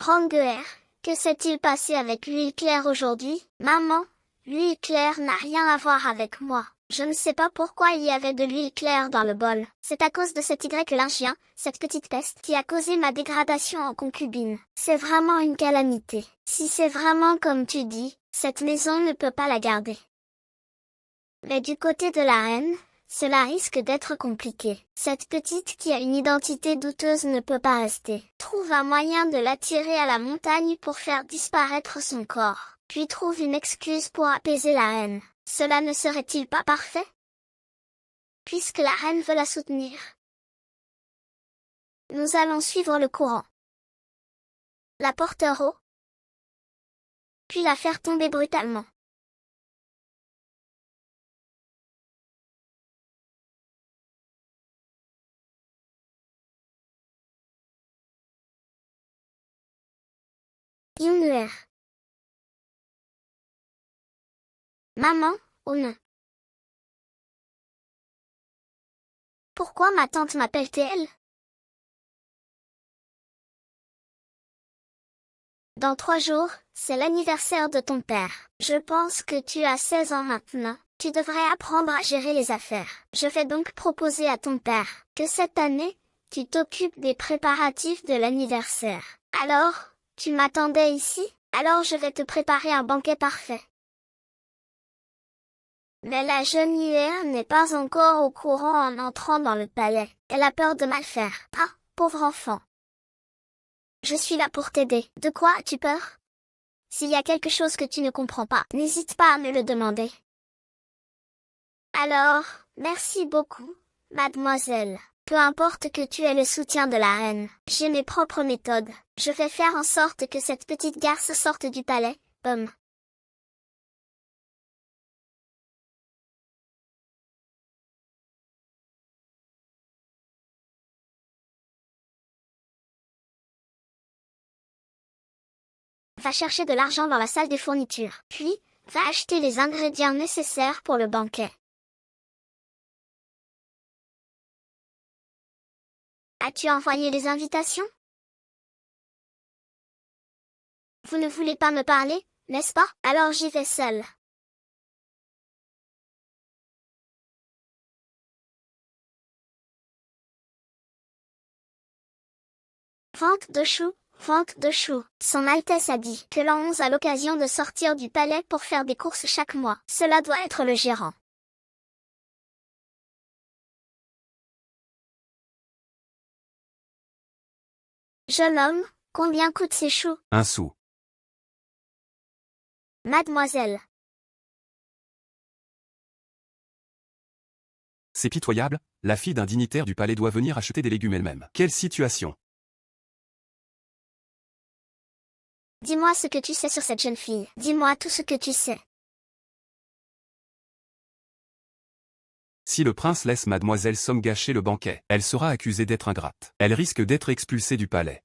Ranguer, que s'est-il passé avec l'huile claire aujourd'hui? Maman, l'huile claire n'a rien à voir avec moi. Je ne sais pas pourquoi il y avait de l'huile claire dans le bol. C'est à cause de cet Y-lingien, cette petite peste, qui a causé ma dégradation en concubine. C'est vraiment une calamité. Si c'est vraiment comme tu dis, cette maison ne peut pas la garder. Mais du côté de la reine, cela risque d'être compliqué. Cette petite qui a une identité douteuse ne peut pas rester. Trouve un moyen de l'attirer à la montagne pour faire disparaître son corps. Puis trouve une excuse pour apaiser la reine. Cela ne serait-il pas parfait? Puisque la reine veut la soutenir. Nous allons suivre le courant. La porter haut. Puis la faire tomber brutalement. Yunnuer. Maman, oh non. Pourquoi ma tante m'appelle-t-elle? Dans 3 jours, c'est l'anniversaire de ton père. Je pense que tu as 16 ans maintenant. Tu devrais apprendre à gérer les affaires. Je vais donc proposer à ton père que cette année, tu t'occupes des préparatifs de l'anniversaire. Alors, tu m'attendais ici? Alors je vais te préparer un banquet parfait. Mais la jeune Yuer n'est pas encore au courant en entrant dans le palais. Elle a peur de mal faire. Ah, pauvre enfant. Je suis là pour t'aider. De quoi as-tu peur? S'il y a quelque chose que tu ne comprends pas, n'hésite pas à me le demander. Alors, merci beaucoup, mademoiselle. Peu importe que tu aies le soutien de la reine, j'ai mes propres méthodes. Je vais faire en sorte que cette petite garce sorte du palais, pomme. Va chercher de l'argent dans la salle des fournitures. Puis, va acheter les ingrédients nécessaires pour le banquet. As-tu envoyé les invitations? Vous ne voulez pas me parler, n'est-ce pas? Alors j'y vais seule. Vente de choux, vente de choux. Son Altesse a dit que l'on a l'occasion de sortir du palais pour faire des courses chaque mois. Cela doit être le gérant. Jeune homme, combien coûtent ces choux? 1 sou. Mademoiselle. C'est pitoyable, la fille d'un dignitaire du palais doit venir acheter des légumes elle-même. Quelle situation! Dis-moi ce que tu sais sur cette jeune fille. Dis-moi tout ce que tu sais. Si le prince laisse mademoiselle Song gâcher le banquet, elle sera accusée d'être ingrate. Elle risque d'être expulsée du palais.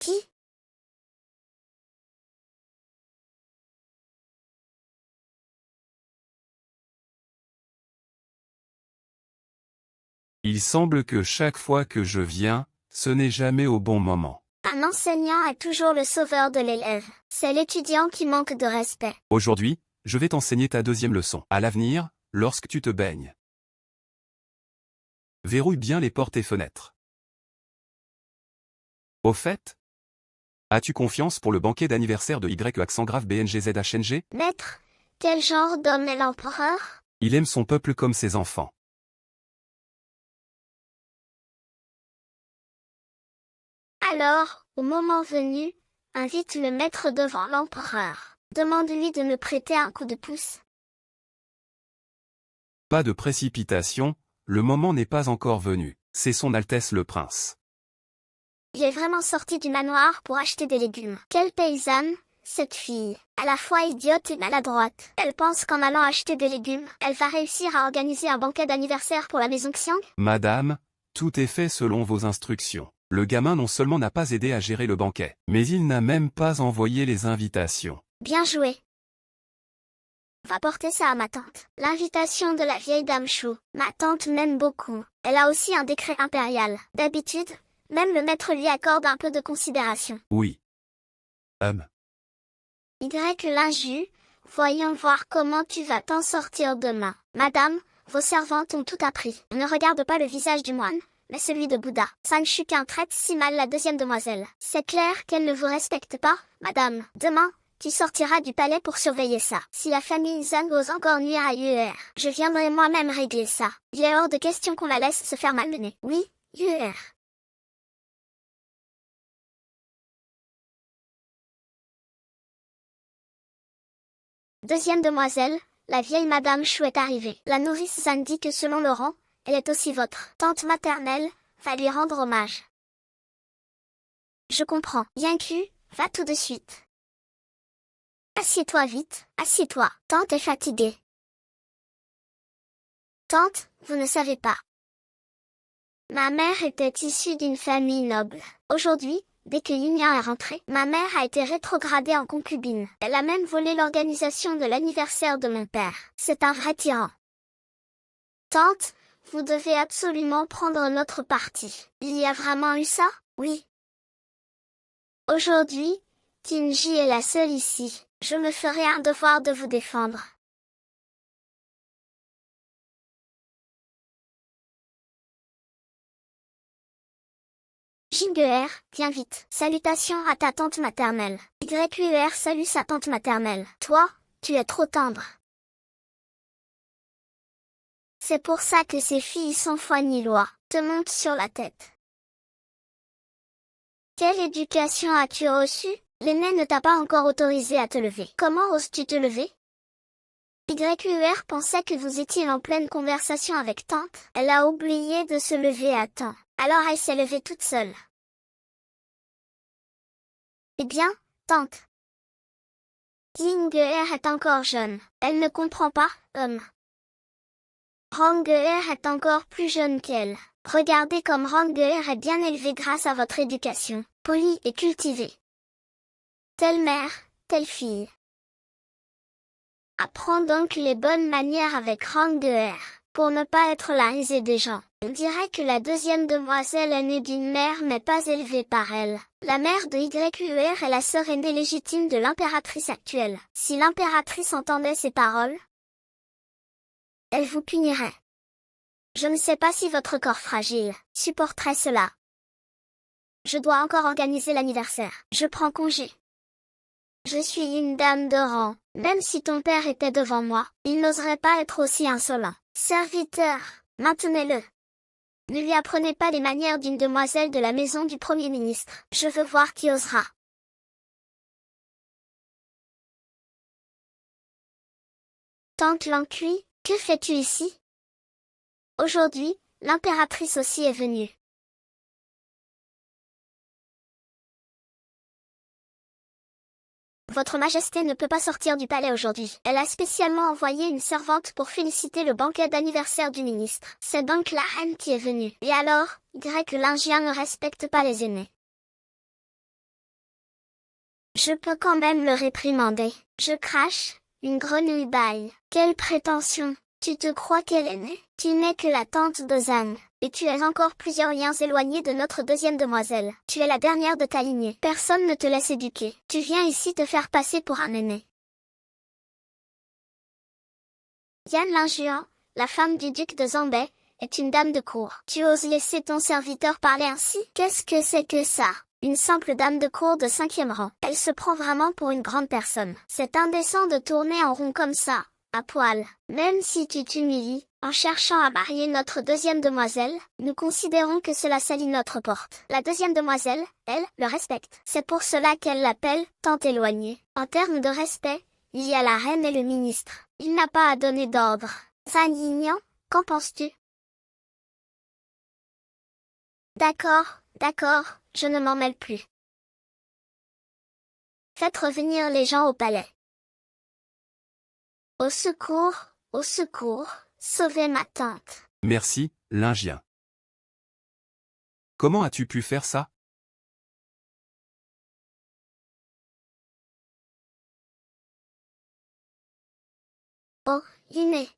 Qui? Il semble que chaque fois que je viens, ce n'est jamais au bon moment. Un enseignant est toujours le sauveur de l'élève. C'est l'étudiant qui manque de respect. Aujourd'hui, je vais t'enseigner ta deuxième leçon. À l'avenir, lorsque tu te baignes, verrouille bien les portes et fenêtres. Au fait, as-tu confiance pour le banquet d'anniversaire de Y accent grave BNGZHNG? Maître, quel genre d'homme est l'empereur? Il aime son peuple comme ses enfants. Alors, au moment venu, invite le maître devant l'empereur. Demande-lui de me prêter un coup de pouce. Pas de précipitation, le moment n'est pas encore venu. C'est son Altesse le Prince. Il est vraiment sorti du manoir pour acheter des légumes. Quelle paysanne, cette fille. À la fois idiote et maladroite. Elle pense qu'en allant acheter des légumes, elle va réussir à organiser un banquet d'anniversaire pour la maison Xiang. Madame, tout est fait selon vos instructions. Le gamin non seulement n'a pas aidé à gérer le banquet, mais il n'a même pas envoyé les invitations. Bien joué. Va porter ça à ma tante. L'invitation de la vieille dame Chou. Ma tante m'aime beaucoup. Elle a aussi un décret impérial. D'habitude, même le maître lui accorde un peu de considération. Oui. Y l'inju, voyons voir comment tu vas t'en sortir demain. Madame, vos servantes ont tout appris. On ne regarde pas le visage du moine, mais celui de Bouddha. San Shuquin traite si mal la deuxième demoiselle. C'est clair qu'elle ne vous respecte pas, madame. Demain, tu sortiras du palais pour surveiller ça. Si la famille Zhang ose encore nuire à Yuer, je viendrai moi-même régler ça. Il est hors de question qu'on la laisse se faire malmener. Oui, Yuer. Deuxième demoiselle, la vieille madame Chou est arrivée. La nourrice Zhang dit que selon le rang, elle est aussi votre tante maternelle, va lui rendre hommage. Je comprends. Yanku, va tout de suite. Assieds-toi vite, assieds-toi. Tante est fatiguée. Tante, vous ne savez pas. Ma mère était issue d'une famille noble. Aujourd'hui, dès que Yunian est rentrée, ma mère a été rétrogradée en concubine. Elle a même volé l'organisation de l'anniversaire de mon père. C'est un vrai tyran. Tante, vous devez absolument prendre notre parti. Il y a vraiment eu ça? Oui. Aujourd'hui, Tinji est la seule ici. Je me ferai un devoir de vous défendre. Jinguer, viens vite. Salutations à ta tante maternelle. YUR salue sa tante maternelle. Toi, tu es trop tendre. C'est pour ça que ces filles sans foi ni loi te montent sur la tête. Quelle éducation as-tu reçue? L'aîné ne t'a pas encore autorisé à te lever. Comment oses-tu te lever? YUR pensait que vous étiez en pleine conversation avec tante. Elle a oublié de se lever à temps. Alors elle s'est levée toute seule. Eh bien, tante. Ying'er est encore jeune. Elle ne comprend pas, homme. Rang'er est encore plus jeune qu'elle. Regardez comme Rang'er est bien élevée grâce à votre éducation, polie et cultivée. Telle mère, telle fille. Apprends donc les bonnes manières avec Rang'er, pour ne pas être la risée des gens. On dirait que la deuxième demoiselle est née d'une mère mais pas élevée par elle. La mère de YUR est la sœur aînée légitime de l'impératrice actuelle. Si l'impératrice entendait ces paroles, elle vous punirait. Je ne sais pas si votre corps fragile supporterait cela. Je dois encore organiser l'anniversaire. Je prends congé. Je suis une dame de rang. Même si ton père était devant moi, il n'oserait pas être aussi insolent. Serviteur, maintenez-le. Ne lui apprenez pas les manières d'une demoiselle de la maison du Premier ministre. Je veux voir qui osera. Tante Lanqui, que fais-tu ici? Aujourd'hui, l'impératrice aussi est venue. Votre Majesté ne peut pas sortir du palais aujourd'hui. Elle a spécialement envoyé une servante pour féliciter le banquet d'anniversaire du ministre. C'est donc la reine qui est venue. Et alors, l'Indien ne respecte pas les aînés. Je peux quand même le réprimander. Je crache, une grenouille bâille. Quelle prétention! Tu te crois qu'elle est née? Tu n'es que la tante de Zhang. Et tu es encore plusieurs liens éloignés de notre deuxième demoiselle. Tu es la dernière de ta lignée. Personne ne te laisse éduquer. Tu viens ici te faire passer pour un aîné. Yan Linjuan, la femme du duc de Zambay, est une dame de cour. Tu oses laisser ton serviteur parler ainsi? Qu'est-ce que c'est que ça? Une simple dame de cour de 5e rang. Elle se prend vraiment pour une grande personne. C'est indécent de tourner en rond comme ça, à poil. Même si tu t'humilies, en cherchant à marier notre deuxième demoiselle, nous considérons que cela salit notre porte. La deuxième demoiselle, elle, le respecte. C'est pour cela qu'elle l'appelle tante éloignée. En termes de respect, il y a la reine et le ministre. Il n'a pas à donner d'ordre. Indignan, qu'en penses-tu? D'accord, d'accord, je ne m'en mêle plus. Faites revenir les gens au palais. Au secours, sauvez ma tante. Merci, Lingien. Comment as-tu pu faire ça? Oh, Iné.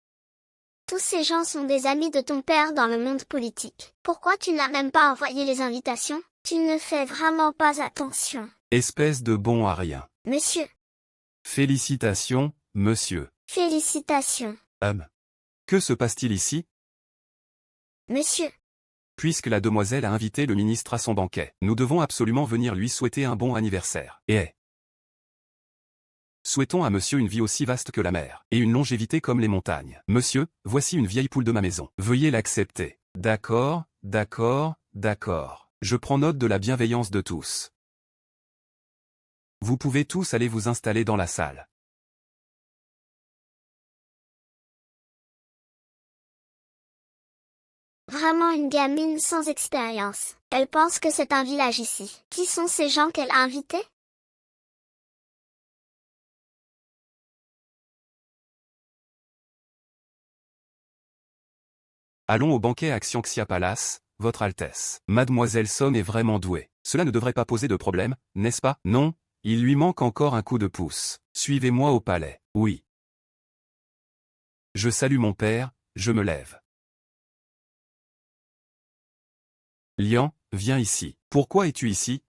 Tous ces gens sont des amis de ton père dans le monde politique. Pourquoi tu n'as même pas envoyé les invitations? Tu ne fais vraiment pas attention. Espèce de bon à rien. Monsieur, Félicitations, monsieur. félicitations. Que se passe-t-il ici? Monsieur, Puisque la demoiselle a invité le ministre à son banquet, nous devons absolument venir lui souhaiter un bon anniversaire. Souhaitons à monsieur une vie aussi vaste que la mer, et une longévité comme les montagnes. Monsieur, voici une vieille poule de ma maison. Veuillez l'accepter. D'accord, d'accord, d'accord. Je prends note de la bienveillance de tous. Vous pouvez tous aller vous installer dans la salle. vraiment une gamine sans expérience. Elle pense que c'est un village ici. Qui sont ces gens qu'elle a invités? Allons au banquet à Xianxia Palace, Votre Altesse. Mademoiselle Song est vraiment douée. Cela ne devrait pas poser de problème, n'est-ce pas? Non, il lui manque encore un coup de pouce. Suivez-moi au palais. Oui. Je salue mon père, je me lève. Lian, viens ici. Pourquoi es-tu ici?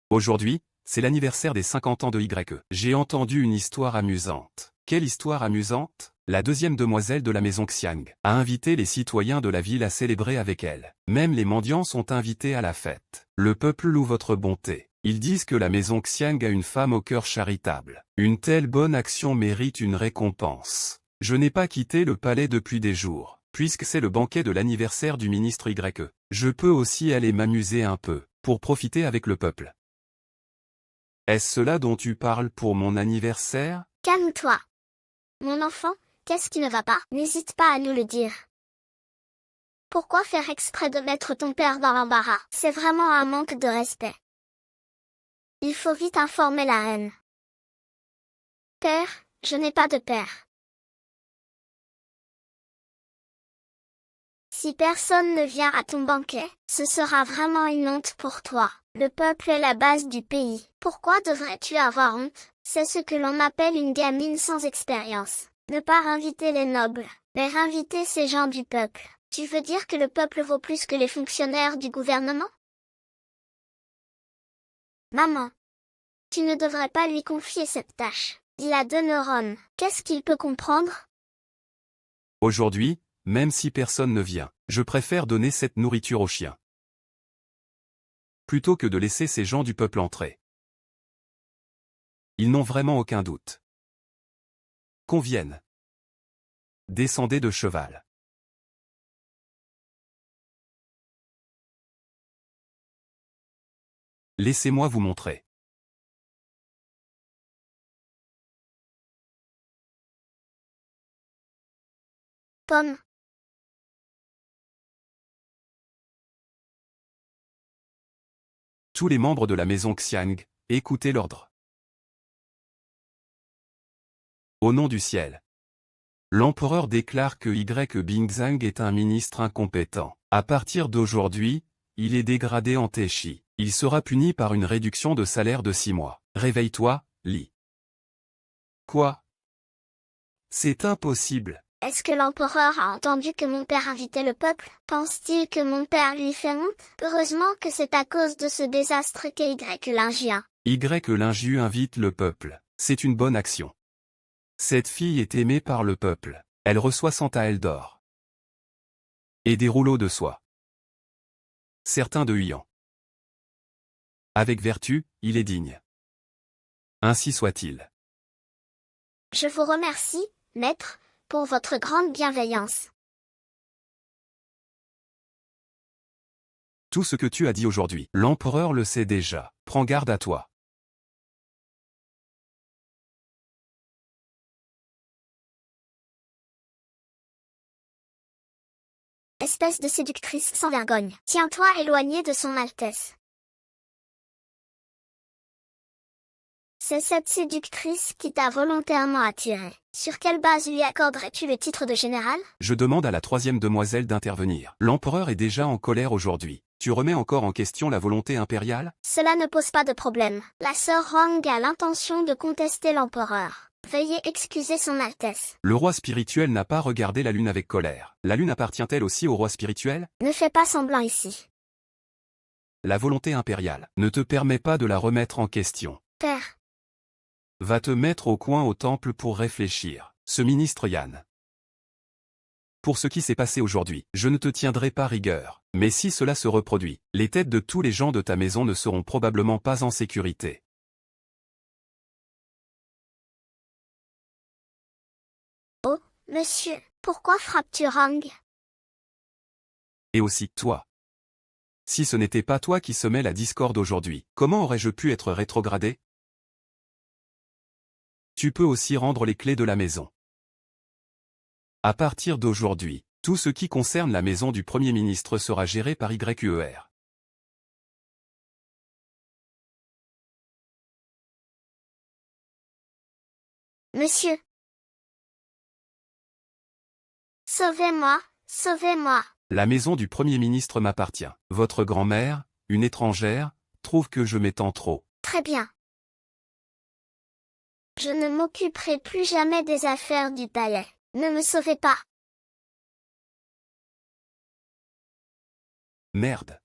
Aujourd'hui, c'est l'anniversaire des 50 ans de YE. J'ai entendu une histoire amusante. Quelle histoire amusante? La deuxième demoiselle de la maison Xiang a invité les citoyens de la ville à célébrer avec elle. Même les mendiants sont invités à la fête. Le peuple loue votre bonté. Ils disent que la maison Xiang a une femme au cœur charitable. Une telle bonne action mérite une récompense. Je n'ai pas quitté le palais depuis des jours, puisque c'est le banquet de l'anniversaire du ministre YE. Je peux aussi aller m'amuser un peu, pour profiter avec le peuple. Est-ce cela dont tu parles pour mon anniversaire? Calme-toi. Mon enfant, qu'est-ce qui ne va pas? N'hésite pas à nous le dire. Pourquoi faire exprès de mettre ton père dans l'embarras? C'est vraiment un manque de respect. Il faut vite informer la reine. Père, je n'ai pas de père. Si personne ne vient à ton banquet, ce sera vraiment une honte pour toi. Le peuple est la base du pays. Pourquoi devrais-tu avoir honte? C'est ce que l'on appelle une gamine sans expérience. Ne pas inviter les nobles, mais inviter ces gens du peuple. Tu veux dire que le peuple vaut plus que les fonctionnaires du gouvernement? Maman, tu ne devrais pas lui confier cette tâche. Il a 2 neurones. Qu'est-ce qu'il peut comprendre? Aujourd'hui, même si personne ne vient, je préfère donner cette nourriture aux chiens. Plutôt que de laisser ces gens du peuple entrer. Ils n'ont vraiment aucun doute. Qu'on vienne. Descendez de cheval. Laissez-moi vous montrer. Pomme. Tous les membres de la maison Xiang, écoutez l'ordre. Au nom du ciel. L'empereur déclare que Bingzang est un ministre incompétent. À partir d'aujourd'hui, il est dégradé en Taishi. Il sera puni par une réduction de salaire de 6 mois. Réveille-toi, Li. Quoi? C'est impossible. Est-ce que l'empereur a entendu que mon père invitait le peuple? Pense-t-il que mon père lui fait honte? Heureusement que c'est à cause de ce désastre qu'Y Lingien. Lingiu invite le peuple. C'est une bonne action. Cette fille est aimée par le peuple. Elle reçoit 100 taels d'or. Et des rouleaux de soie. Certains de Huyan. Avec vertu, il est digne. Ainsi soit-il. Je vous remercie, maître, pour votre grande bienveillance. Tout ce que tu as dit aujourd'hui, l'empereur le sait déjà. Prends garde à toi. Espèce de séductrice sans vergogne. Tiens-toi éloigné de son Altesse. C'est cette séductrice qui t'a volontairement attiré. Sur quelle base lui accorderais-tu le titre de général? Je demande à la troisième demoiselle d'intervenir. L'empereur est déjà en colère aujourd'hui. Tu remets encore en question la volonté impériale? Cela ne pose pas de problème. La sœur Rong a l'intention de contester l'empereur. Veuillez excuser son Altesse. Le roi spirituel n'a pas regardé la lune avec colère. La lune appartient-elle aussi au roi spirituel? Ne fais pas semblant ici. La volonté impériale ne te permet pas de la remettre en question. Père. Va te mettre au coin au temple pour réfléchir. Ce ministre Yan. Pour ce qui s'est passé aujourd'hui, je ne te tiendrai pas rigueur. Mais si cela se reproduit, les têtes de tous les gens de ta maison ne seront probablement pas en sécurité. Oh, monsieur, pourquoi frappes-tu Rong? Et aussi, toi. Si ce n'était pas toi qui semais la discorde aujourd'hui, comment aurais-je pu être rétrogradé? Tu peux aussi rendre les clés de la maison. À partir d'aujourd'hui, tout ce qui concerne la maison du Premier ministre sera géré par YUER. Monsieur. Sauvez-moi, sauvez-moi. La maison du Premier ministre m'appartient. Votre grand-mère, une étrangère, trouve que je m'étends trop. Très bien. Je ne m'occuperai plus jamais des affaires du palais. Ne me sauvez pas. Merde.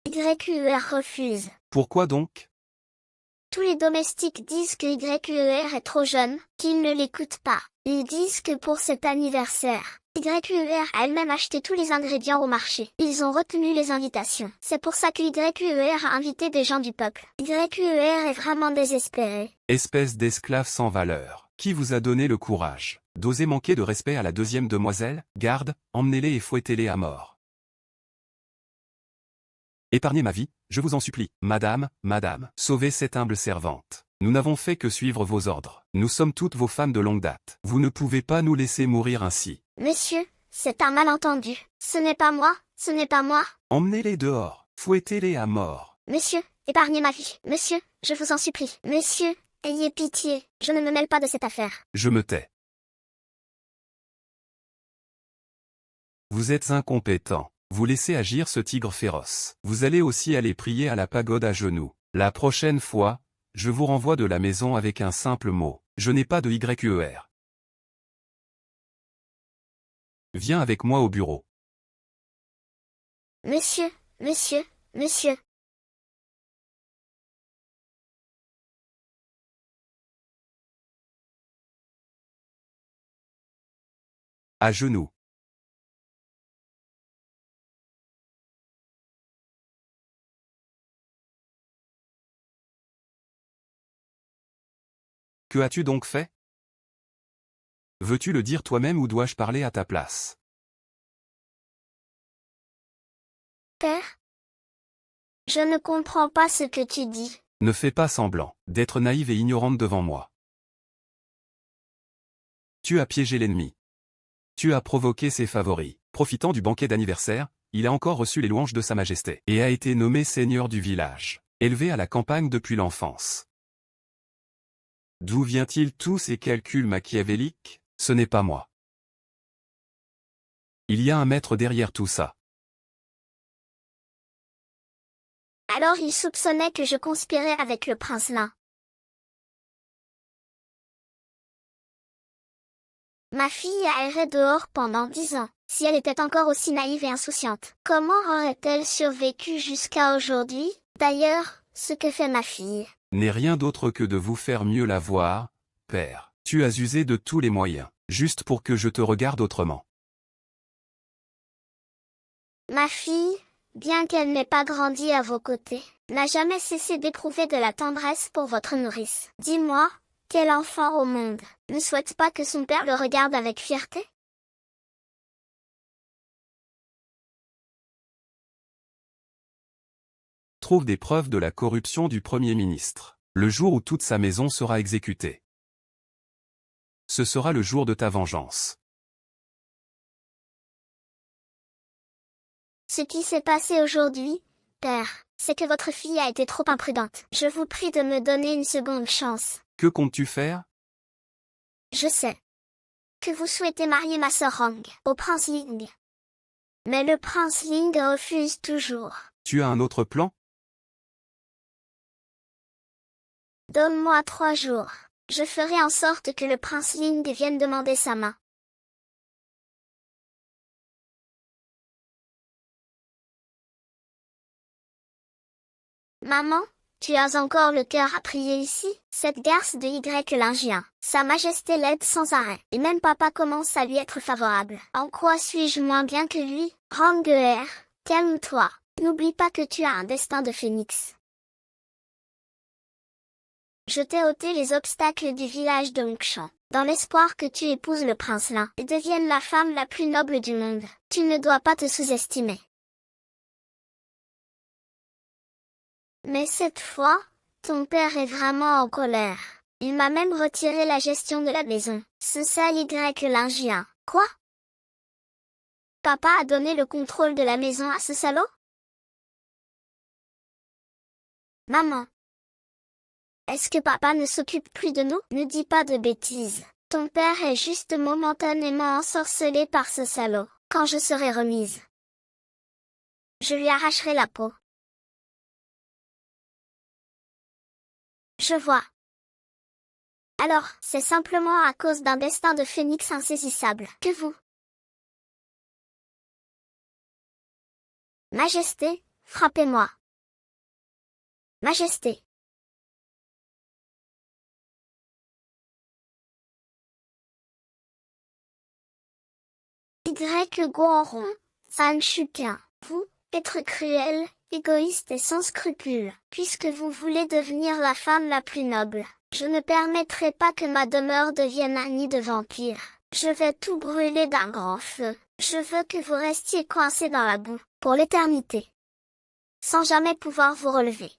YUER refuse. Pourquoi donc? Tous les domestiques disent que YUER est trop jeune, qu'ils ne l'écoutent pas. Ils disent que pour cet anniversaire, YUER a elle-même acheté tous les ingrédients au marché. Ils ont retenu les invitations. C'est pour ça que YUER a invité des gens du peuple. YUER est vraiment désespéré. Espèce d'esclave sans valeur. Qui vous a donné le courage d'oser manquer de respect à la deuxième demoiselle? Garde, emmenez-les et fouettez-les à mort. Épargnez ma vie, je vous en supplie. Madame, madame, sauvez cette humble servante. Nous n'avons fait que suivre vos ordres. Nous sommes toutes vos femmes de longue date. Vous ne pouvez pas nous laisser mourir ainsi. Monsieur, c'est un malentendu. Ce n'est pas moi, ce n'est pas moi. Emmenez-les dehors, fouettez-les à mort. Monsieur, épargnez ma vie. Monsieur, je vous en supplie. Monsieur, ayez pitié. Je ne me mêle pas de cette affaire. Je me tais. Vous êtes incompétent. Vous laissez agir ce tigre féroce. Vous allez aussi aller prier à la pagode à genoux. La prochaine fois, je vous renvoie de la maison avec un simple mot. Je n'ai pas de YUER. Viens avec moi au bureau. Monsieur, monsieur, monsieur. À genoux. Que as-tu donc fait? Veux-tu le dire toi-même ou dois-je parler à ta place? Père? Je ne comprends pas ce que tu dis. Ne fais pas semblant d'être naïve et ignorante devant moi. Tu as piégé l'ennemi. Tu as provoqué ses favoris. Profitant du banquet d'anniversaire, il a encore reçu les louanges de Sa Majesté et a été nommé seigneur du village, élevé à la campagne depuis l'enfance. D'où vient-il tous ces calculs machiavéliques? Ce n'est pas moi. Il y a un maître derrière tout ça. Alors il soupçonnait que je conspirais avec le prince Lin. Ma fille a erré dehors pendant 10 ans. Si elle était encore aussi naïve et insouciante, comment aurait-elle survécu jusqu'à aujourd'hui? D'ailleurs, ce que fait ma fille n'est rien d'autre que de vous faire mieux la voir, père. Tu as usé de tous les moyens, juste pour que je te regarde autrement. Ma fille, bien qu'elle n'ait pas grandi à vos côtés, n'a jamais cessé d'éprouver de la tendresse pour votre nourrice. Dis-moi, quel enfant au monde ne souhaite pas que son père le regarde avec fierté? trouve des preuves de la corruption du Premier ministre. Le jour où toute sa maison sera exécutée. Ce sera le jour de ta vengeance. Ce qui s'est passé aujourd'hui, père, c'est que votre fille a été trop imprudente. Je vous prie de me donner une seconde chance. Que comptes-tu faire? Je sais que vous souhaitez marier ma sœur Rang au prince Ling. Mais le prince Ling refuse toujours. Tu as un autre plan? Donne-moi 3 jours. Je ferai en sorte que le prince Ling vienne demander sa main. Maman, tu as encore le cœur à prier ici? Cette garce de Y Lingien, Sa Majesté l'aide sans arrêt, et même papa commence à lui être favorable. En quoi suis-je moins bien que lui? Ranguer, calme-toi. N'oublie pas que tu as un destin de phénix. Je t'ai ôté les obstacles du village de Hongshan, dans l'espoir que tu épouses le prince Lin et deviennes la femme la plus noble du monde. Tu ne dois pas te sous-estimer. Mais cette fois, ton père est vraiment en colère. Il m'a même retiré la gestion de la maison. Ce sale Y Lingien. Quoi? Papa a donné le contrôle de la maison à ce salaud? Maman. Est-ce que papa ne s'occupe plus de nous? Ne dis pas de bêtises. Ton père est juste momentanément ensorcelé par ce salaud. Quand je serai remise, je lui arracherai la peau. Je vois. Alors, c'est simplement à cause d'un destin de phénix insaisissable que vous... Majesté, frappez-moi. Majesté. Y Guanron, San Shuqian, vous, être cruel, égoïste et sans scrupules, puisque vous voulez devenir la femme la plus noble. Je ne permettrai pas que ma demeure devienne un nid de vampires. Je vais tout brûler d'un grand feu. Je veux que vous restiez coincés dans la boue, pour l'éternité, sans jamais pouvoir vous relever.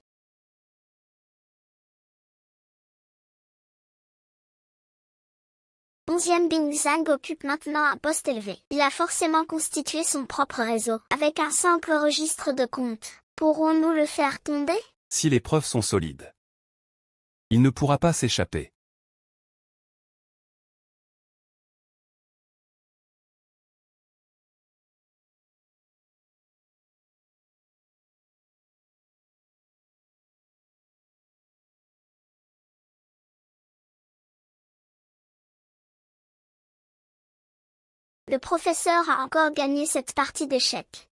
Onzième Bing Zhang occupe maintenant un poste élevé. Il a forcément constitué son propre réseau, avec un simple registre de comptes. Pourrons-nous le faire tomber? Si les preuves sont solides. Il ne pourra pas s'échapper. Le professeur a encore gagné cette partie d'échecs.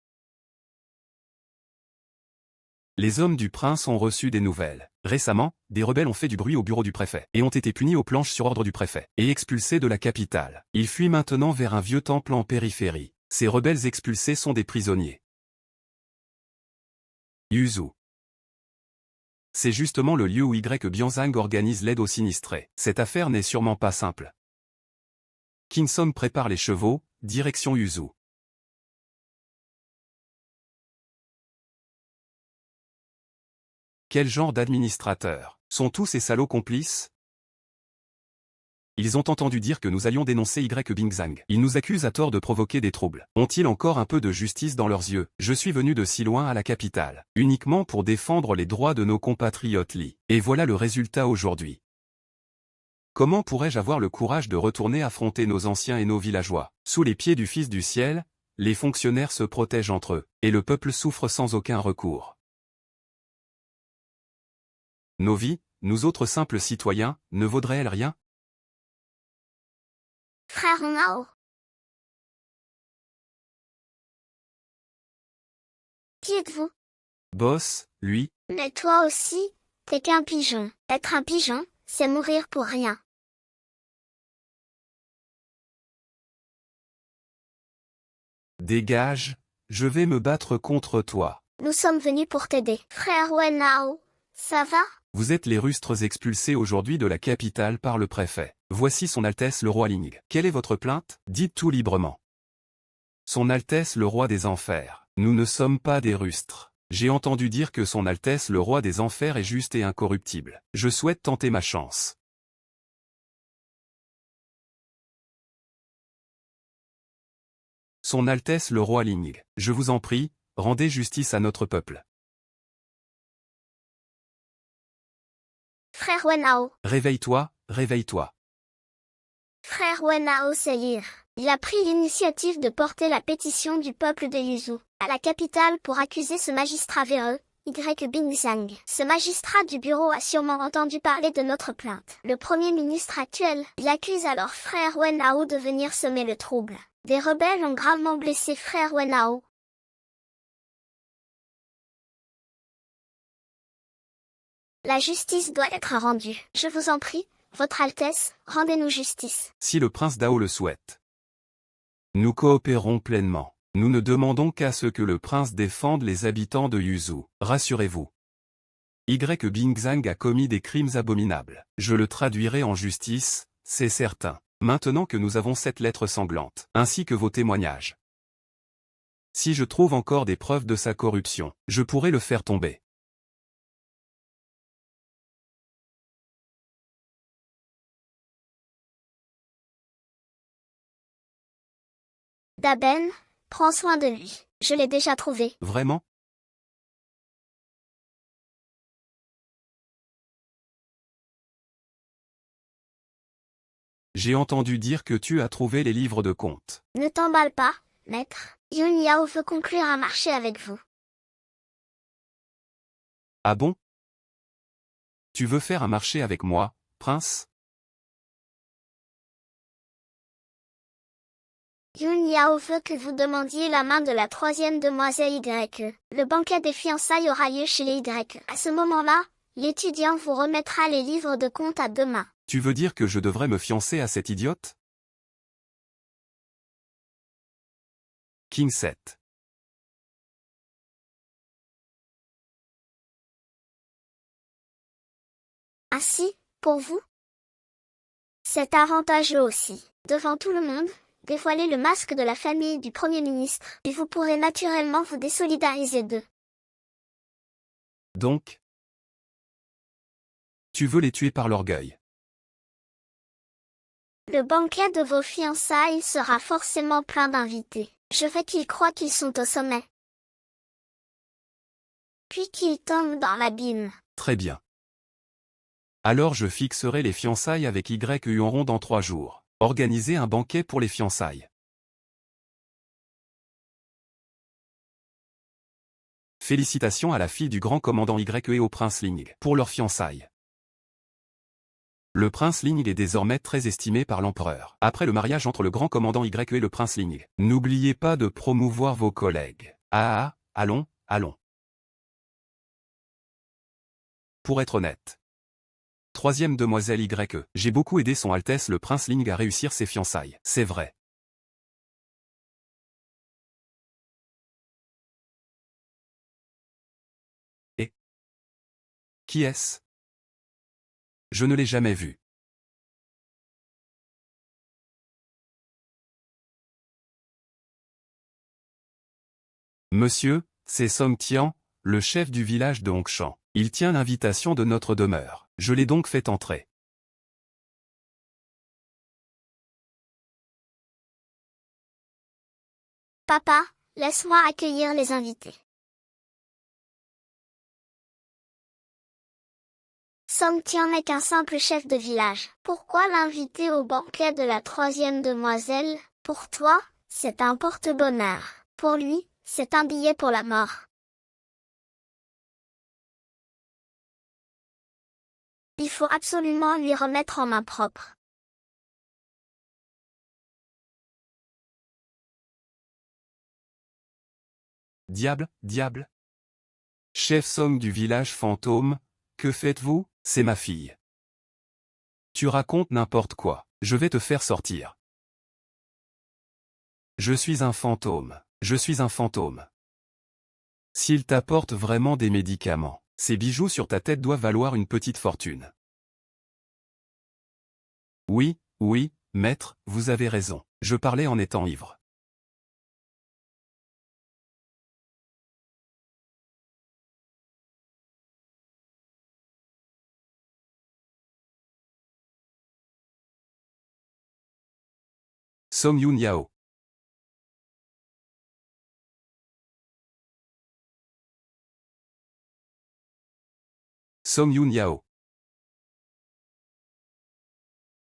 Les hommes du prince ont reçu des nouvelles. Récemment, des rebelles ont fait du bruit au bureau du préfet, et ont été punis aux planches sur ordre du préfet, et expulsés de la capitale. Ils fuient maintenant vers un vieux temple en périphérie. Ces rebelles expulsés sont des prisonniers. Yuzu. C'est justement le lieu où Y Bianzang organise l'aide aux sinistrés. Cette affaire n'est sûrement pas simple. Kinsom prépare les chevaux, direction Yuzu. Quel genre d'administrateurs? Sont tous ces salauds complices? Ils ont entendu dire que nous allions dénoncer Y Bingzang. Ils nous accusent à tort de provoquer des troubles. Ont-ils encore un peu de justice dans leurs yeux? Je suis venu de si loin à la capitale, uniquement pour défendre les droits de nos compatriotes Li. Et voilà le résultat aujourd'hui. Comment pourrais-je avoir le courage de retourner affronter nos anciens et nos villageois? Sous les pieds du Fils du ciel, les fonctionnaires se protègent entre eux, et le peuple souffre sans aucun recours. Nos vies, nous autres simples citoyens, ne vaudraient-elles rien? Frère Mao. Qui êtes-vous? Boss, lui, Mais toi aussi, t'es qu'un pigeon. Être un pigeon, c'est mourir pour rien. dégage, je vais me battre contre toi. Nous sommes venus pour t'aider. Frère Wenao, ça va? Vous êtes les rustres expulsés aujourd'hui de la capitale par le préfet. Voici son Altesse le roi Ling. Quelle est votre plainte? Dites tout librement. Son Altesse le roi des enfers. Nous ne sommes pas des rustres. J'ai entendu dire que son Altesse le roi des enfers est juste et incorruptible. Je souhaite tenter ma chance. Son Altesse le roi Ling, je vous en prie, rendez justice à notre peuple. Frère Wenao. Réveille-toi, réveille-toi. Frère Wenao Seir. Il a pris l'initiative de porter la pétition du peuple de Yuzu à la capitale pour accuser ce magistrat véreux, Y. Bingzang. Ce magistrat du bureau a sûrement entendu parler de notre plainte. Le premier ministre actuel, il accuse alors frère Wenao de venir semer le trouble. Des rebelles ont gravement blessé frère Wenao. La justice doit être rendue. Je vous en prie, Votre Altesse, rendez-nous justice. Si le prince Dao le souhaite. Nous coopérons pleinement. Nous ne demandons qu'à ce que le prince défende les habitants de Yuzu. Rassurez-vous. Y. Bingzang a commis des crimes abominables. Je le traduirai en justice, c'est certain. Maintenant que nous avons cette lettre sanglante, ainsi que vos témoignages. Si je trouve encore des preuves de sa corruption, je pourrai le faire tomber. Daben, prends soin de lui. Je l'ai déjà trouvé. Vraiment? J'ai entendu dire que tu as trouvé les livres de comptes. Ne t'emballe pas, maître. Yun Yao veut conclure un marché avec vous. Ah bon? Tu veux faire un marché avec moi, prince? Yun Yao veut que vous demandiez la main de la troisième demoiselle Y. Le banquet des fiançailles aura lieu chez les Y. À ce moment-là, l'étudiant vous remettra les livres de compte à deux mains. Tu veux dire que je devrais me fiancer à cette idiote? King 7. Ainsi, pour vous, c'est avantageux aussi. Devant tout le monde, dévoilez le masque de la famille du Premier ministre, et vous pourrez naturellement vous désolidariser d'eux. Donc, tu veux les tuer par l'orgueil. Le banquet de vos fiançailles sera forcément plein d'invités. Je veux qu'ils croient qu'ils sont au sommet. Puis qu'ils tombent dans l'abîme. Très bien. Alors je fixerai les fiançailles avec Y Huanron dans 3 jours. Organisez un banquet pour les fiançailles. Félicitations à la fille du grand commandant Y et au prince Ling pour leurs fiançailles. Le prince Ling est désormais très estimé par l'empereur. Après le mariage entre le grand commandant Y et le prince Ling, n'oubliez pas de promouvoir vos collègues. Ah, allons, allons. Pour être honnête. Troisième demoiselle Y. J'ai beaucoup aidé son Altesse le prince Ling à réussir ses fiançailles. C'est vrai. Et qui est-ce? Je ne l'ai jamais vu. Monsieur, c'est Song Tian, le chef du village de Hongshan. Il tient l'invitation de notre demeure. Je l'ai donc fait entrer. Papa, laisse-moi accueillir les invités. Song Tian n'est qu'un simple chef de village. Pourquoi l'inviter au banquet de la troisième demoiselle? Pour toi, c'est un porte-bonheur. Pour lui, c'est un billet pour la mort. Il faut absolument lui remettre en main propre. Diable, diable. Chef Song du village fantôme, que faites-vous? C'est ma fille. Tu racontes n'importe quoi. Je vais te faire sortir. Je suis un fantôme. Je suis un fantôme. S'il t'apporte vraiment des médicaments, ces bijoux sur ta tête doivent valoir une petite fortune. Oui, oui, maître, vous avez raison. Je parlais en étant ivre. Song Yoon Yao. Song Yoon Yao.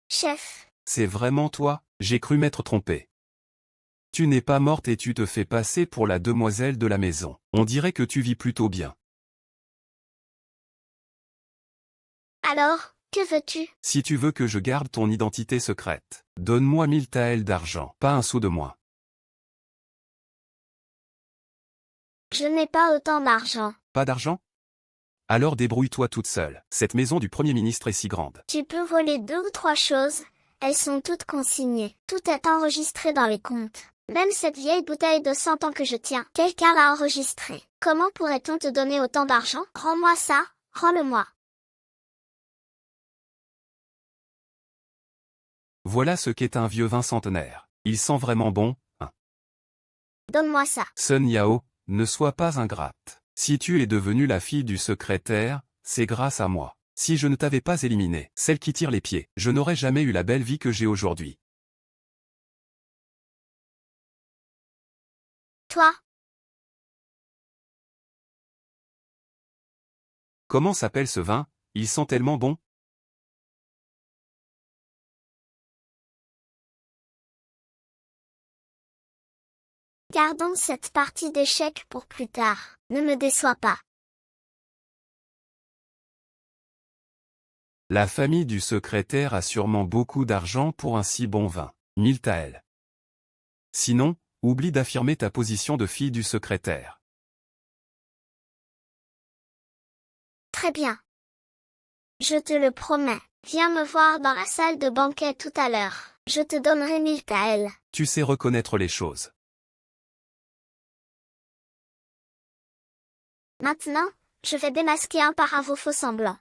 Chef. C'est vraiment toi? J'ai cru m'être trompé. Tu n'es pas morte et tu te fais passer pour la demoiselle de la maison. On dirait que tu vis plutôt bien. Alors, que veux-tu? Si tu veux que je garde ton identité secrète, donne-moi 1000 taels d'argent, pas un sou de moins. Je n'ai pas autant d'argent. Pas d'argent? Alors débrouille-toi toute seule. Cette maison du Premier ministre est si grande. Tu peux voler 2 ou 3 choses. Elles sont toutes consignées. Tout est enregistré dans les comptes. Même cette vieille bouteille de 100 ans que je tiens, quelqu'un l'a enregistrée. Comment pourrait-on te donner autant d'argent? Rends-moi ça, rends-le-moi. Voilà ce qu'est un vieux vin centenaire. Il sent vraiment bon, hein. Donne-moi ça. Sun Yao, ne sois pas ingrate. Si tu es devenue la fille du secrétaire, c'est grâce à moi. Si je ne t'avais pas éliminée, celle qui tire les pieds, je n'aurais jamais eu la belle vie que j'ai aujourd'hui. Toi. Comment s'appelle ce vin? Il sent tellement bon. Gardons cette partie d'échecs pour plus tard. Ne me déçois pas. La famille du secrétaire a sûrement beaucoup d'argent pour un si bon vin. 1000 taels. Sinon, oublie d'affirmer ta position de fille du secrétaire. Très bien. Je te le promets. Viens me voir dans la salle de banquet tout à l'heure. Je te donnerai 1000 taels. Tu sais reconnaître les choses. Maintenant, je vais démasquer un par un vos faux semblants.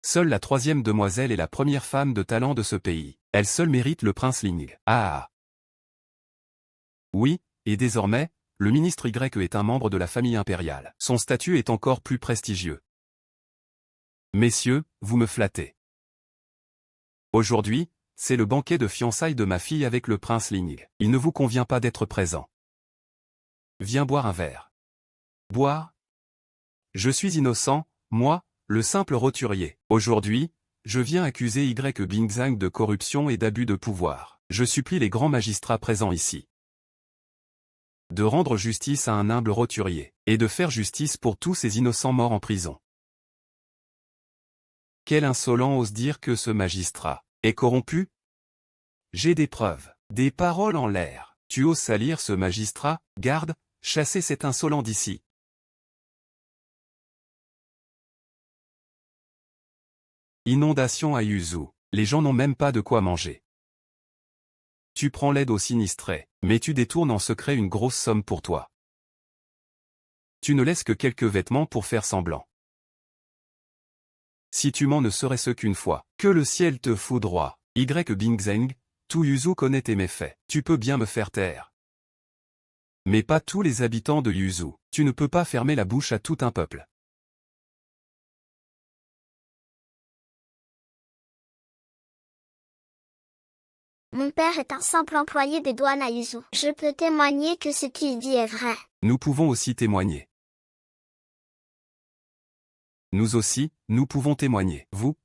Seule la troisième demoiselle est la première femme de talent de ce pays. Elle seule mérite le prince Ling. Ah. Oui, et désormais, le ministre Y est un membre de la famille impériale. Son statut est encore plus prestigieux. Messieurs, vous me flattez. Aujourd'hui, c'est le banquet de fiançailles de ma fille avec le prince Ling. Il ne vous convient pas d'être présent. Viens boire un verre. Boire? Je suis innocent, moi, le simple roturier. Aujourd'hui, je viens accuser Y Bingzang de corruption et d'abus de pouvoir. Je supplie les grands magistrats présents ici de rendre justice à un humble roturier, et de faire justice pour tous ces innocents morts en prison. Quel insolent ose dire que ce magistrat est corrompu? J'ai des preuves, des paroles en l'air. Tu oses salir ce magistrat? Garde, chassez cet insolent d'ici. Inondation à Yuzu. Les gens n'ont même pas de quoi manger. Tu prends l'aide aux sinistrés, mais tu détournes en secret une grosse somme pour toi. Tu ne laisses que quelques vêtements pour faire semblant. Si tu mens ne serait-ce qu'une fois, que le ciel te foudroie. Y Bingzeng, tout Yuzu connaît tes méfaits. Tu peux bien me faire taire. Mais pas tous les habitants de Yuzu. Tu ne peux pas fermer la bouche à tout un peuple. Mon père est un simple employé des douanes à Yuzu. Je peux témoigner que ce qu'il dit est vrai. Nous pouvons aussi témoigner. Nous aussi, nous pouvons témoigner. Vous.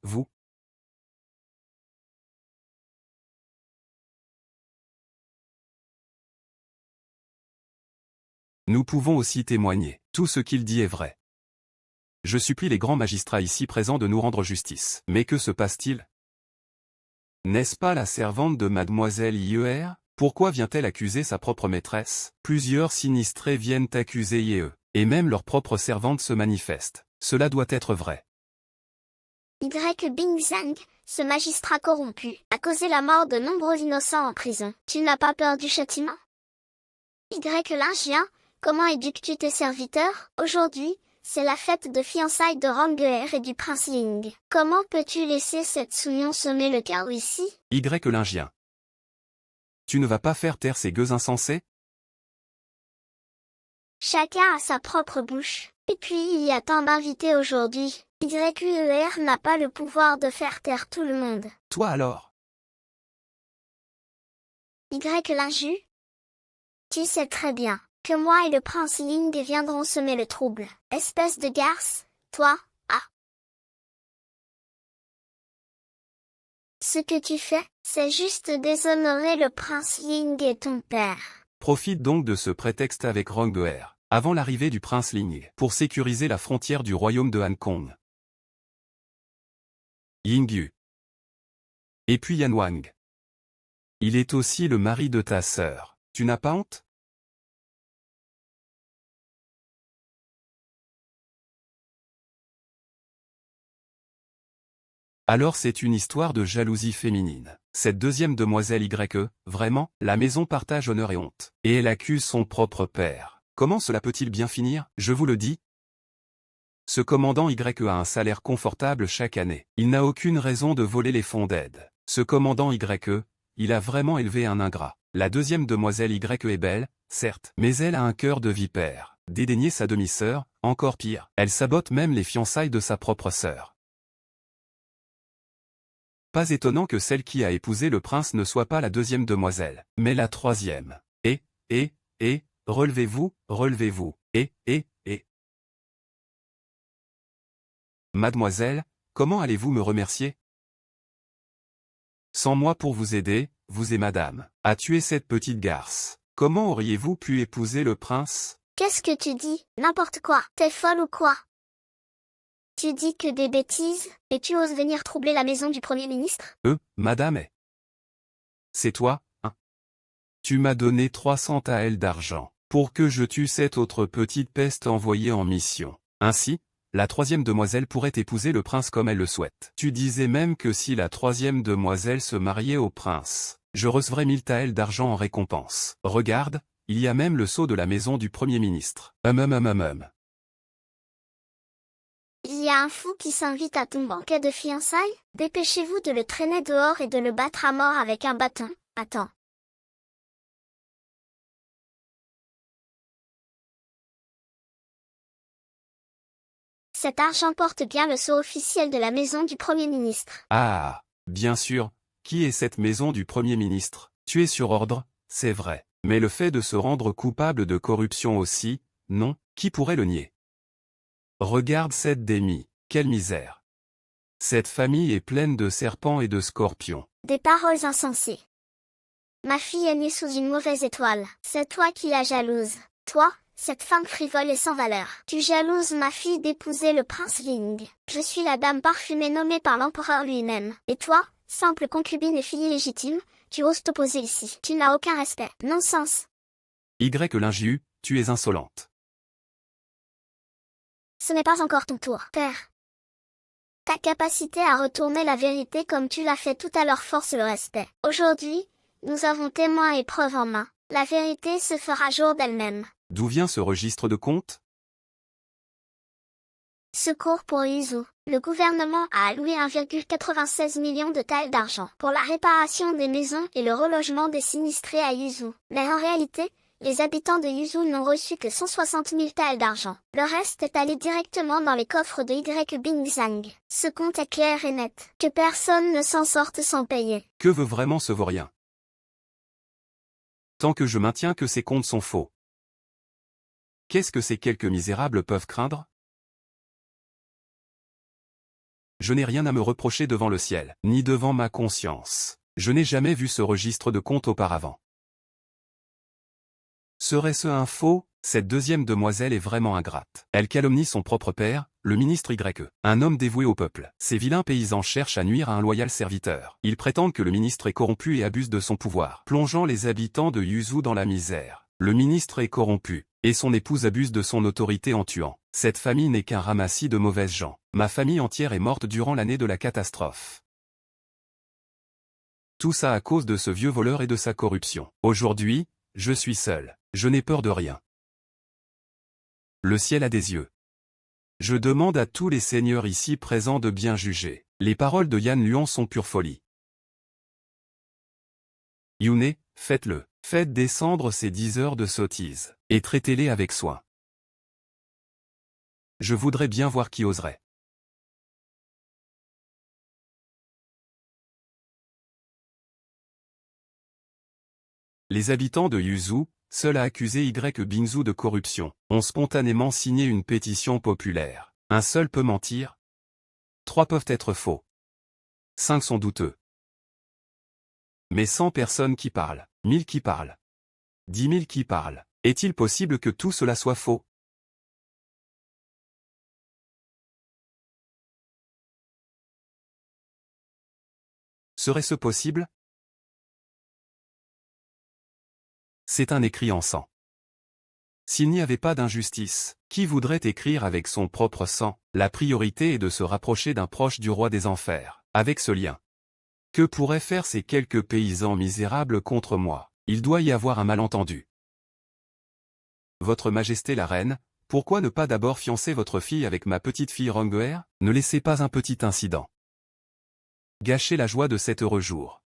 Nous pouvons aussi témoigner. Tout ce qu'il dit est vrai. Je supplie les grands magistrats ici présents de nous rendre justice. Mais que se passe-t-il? N'est-ce pas la servante de mademoiselle Yue? Pourquoi vient-elle accuser sa propre maîtresse? Plusieurs sinistrés viennent accuser Yue, et même leur propre servante se manifeste. Cela doit être vrai. Y Bingzang, ce magistrat corrompu, a causé la mort de nombreux innocents en prison. Tu n'as pas peur du châtiment? Y Lingien, comment éduques-tu tes serviteurs? Aujourd'hui, c'est la fête de fiançailles de Ranguer et du prince Ling. Comment peux-tu laisser cette souillon semer le chaos ici? Y Lingien. Tu ne vas pas faire taire ces gueux insensés? Chacun a sa propre bouche. Et puis il y a tant d'invités aujourd'hui. YUER n'a pas le pouvoir de faire taire tout le monde. Toi alors? Y l'inju? Tu sais très bien que moi et le prince Ling viendrons semer le trouble. Espèce de garce, toi, ah. Ce que tu fais, c'est juste déshonorer le prince Ling et ton père. Profite donc de ce prétexte avec Ronggoer, avant l'arrivée du prince Ling, pour sécuriser la frontière du royaume de Han Kong. Yingyu. Et puis Yan Wang. Il est aussi le mari de ta sœur. Tu n'as pas honte? Alors c'est une histoire de jalousie féminine. Cette deuxième demoiselle YE, vraiment, la maison partage honneur et honte. Et elle accuse son propre père. Comment cela peut-il bien finir? Je vous le dis. Ce commandant YE a un salaire confortable chaque année. Il n'a aucune raison de voler les fonds d'aide. Ce commandant YE, il a vraiment élevé un ingrat. La deuxième demoiselle YE est belle, certes, mais elle a un cœur de vipère. Dédaigner sa demi-sœur, encore pire. Elle sabote même les fiançailles de sa propre sœur. Pas étonnant que celle qui a épousé le prince ne soit pas la deuxième demoiselle, mais la troisième. Relevez-vous, relevez-vous. Mademoiselle, comment allez-vous me remercier? Sans moi pour vous aider, vous et madame, à tuer cette petite garce. Comment auriez-vous pu épouser le prince? Qu'est-ce que tu dis? N'importe quoi. T'es folle ou quoi? Tu dis que des bêtises, et tu oses venir troubler la maison du Premier ministre? Madame est. C'est toi, hein? Tu m'as donné 300 taels d'argent, pour que je tue cette autre petite peste envoyée en mission. Ainsi, la troisième demoiselle pourrait épouser le prince comme elle le souhaite. Tu disais même que si la troisième demoiselle se mariait au prince, je recevrais 1000 taels d'argent en récompense. Regarde, il y a même le sceau de la maison du Premier ministre. Il y a un fou qui s'invite à ton banquet de fiançailles? Dépêchez-vous de le traîner dehors et de le battre à mort avec un bâton. Attends. Cet argent porte bien le sceau officiel de la maison du Premier ministre. Ah, bien sûr, qui est cette maison du Premier ministre? Tu es sur ordre, c'est vrai. Mais le fait de se rendre coupable de corruption aussi, non, qui pourrait le nier? Regarde cette démie, quelle misère. Cette famille est pleine de serpents et de scorpions. Des paroles insensées. Ma fille est née sous une mauvaise étoile. C'est toi qui la jalouse. Toi, cette femme frivole et sans valeur. Tu jalouses ma fille d'épouser le prince Ling. Je suis la dame parfumée nommée par l'empereur lui-même. Et toi, simple concubine et fille illégitime, tu oses t'opposer ici. Tu n'as aucun respect. Non-sens. L'inju, tu es insolente. Ce n'est pas encore ton tour, père. Ta capacité à retourner la vérité comme tu l'as fait tout à l'heure force le respect. Aujourd'hui, nous avons témoins et preuves en main. La vérité se fera jour d'elle-même. D'où vient ce registre de comptes? Secours pour Yuzu. Le gouvernement a alloué 1,96 million de taels d'argent pour la réparation des maisons et le relogement des sinistrés à Yuzu. Mais en réalité, les habitants de Yuzu n'ont reçu que 160 000 taels d'argent. Le reste est allé directement dans les coffres de Bingzang. Ce compte est clair et net. Que personne ne s'en sorte sans payer. Que veut vraiment ce vaurien? Tant que je maintiens que ces comptes sont faux. Qu'est-ce que ces quelques misérables peuvent craindre? Je n'ai rien à me reprocher devant le ciel, ni devant ma conscience. Je n'ai jamais vu ce registre de comptes auparavant. Serait-ce un faux? Cette deuxième demoiselle est vraiment ingrate. Elle calomnie son propre père, le ministre YE, un homme dévoué au peuple. Ces vilains paysans cherchent à nuire à un loyal serviteur. Ils prétendent que le ministre est corrompu et abuse de son pouvoir, plongeant les habitants de Yuzu dans la misère. Le ministre est corrompu, et son épouse abuse de son autorité en tuant. Cette famille n'est qu'un ramassis de mauvaises gens. Ma famille entière est morte durant l'année de la catastrophe. Tout ça à cause de ce vieux voleur et de sa corruption. Aujourd'hui, je suis seul. Je n'ai peur de rien. Le ciel a des yeux. Je demande à tous les seigneurs ici présents de bien juger. Les paroles de Yan Luan sont pure folie. Yune, faites-le. Faites descendre ces 10 heures de sottise, et traitez-les avec soin. Je voudrais bien voir qui oserait. Les habitants de Yuzu, seuls à accuser Y Bingzu de corruption, ont spontanément signé une pétition populaire. Un seul peut mentir. 3 peuvent être faux. 5 sont douteux. Mais 100 personnes qui parlent, 1000 qui parlent, 10 000 qui parlent. Est-il possible que tout cela soit faux? Serait-ce possible? C'est un écrit en sang. S'il n'y avait pas d'injustice, qui voudrait écrire avec son propre sang? La priorité est de se rapprocher d'un proche du roi des enfers, avec ce lien. Que pourraient faire ces quelques paysans misérables contre moi? Il doit y avoir un malentendu. Votre Majesté la Reine, pourquoi ne pas d'abord fiancer votre fille avec ma petite fille Rongeer? Ne laissez pas un petit incident gâcher la joie de cet heureux jour.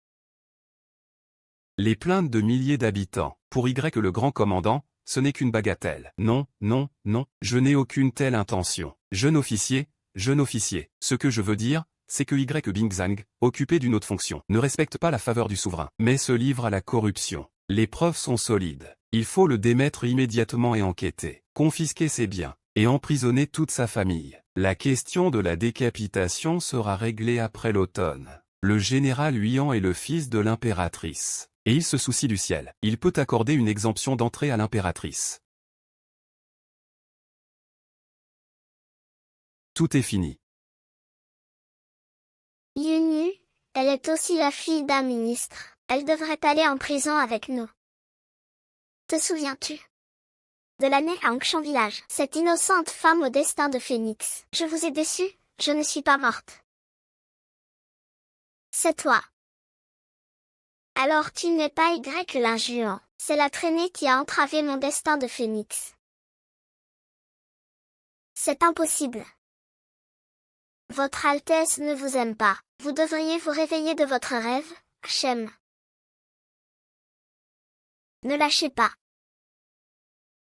Les plaintes de milliers d'habitants, pour Y le grand commandant, ce n'est qu'une bagatelle. Non, non, non, je n'ai aucune telle intention. Jeune officier, ce que je veux dire, c'est que Y Bingzang, occupé d'une autre fonction, ne respecte pas la faveur du souverain, mais se livre à la corruption. Les preuves sont solides. Il faut le démettre immédiatement et enquêter, confisquer ses biens, et emprisonner toute sa famille. La question de la décapitation sera réglée après l'automne. Le général Huyan est le fils de l'impératrice, et il se soucie du ciel. Il peut accorder une exemption d'entrée à l'impératrice. Tout est fini. Yunyu, elle est aussi la fille d'un ministre. Elle devrait aller en prison avec nous. Te souviens-tu de l'année à Angshan Village? Cette innocente femme au destin de phénix. Je vous ai déçu, je ne suis pas morte. C'est toi. Alors tu n'es pas Y l'injurant. C'est la traînée qui a entravé mon destin de phénix. C'est impossible. Votre Altesse ne vous aime pas. Vous devriez vous réveiller de votre rêve, Hachem. Ne lâchez pas.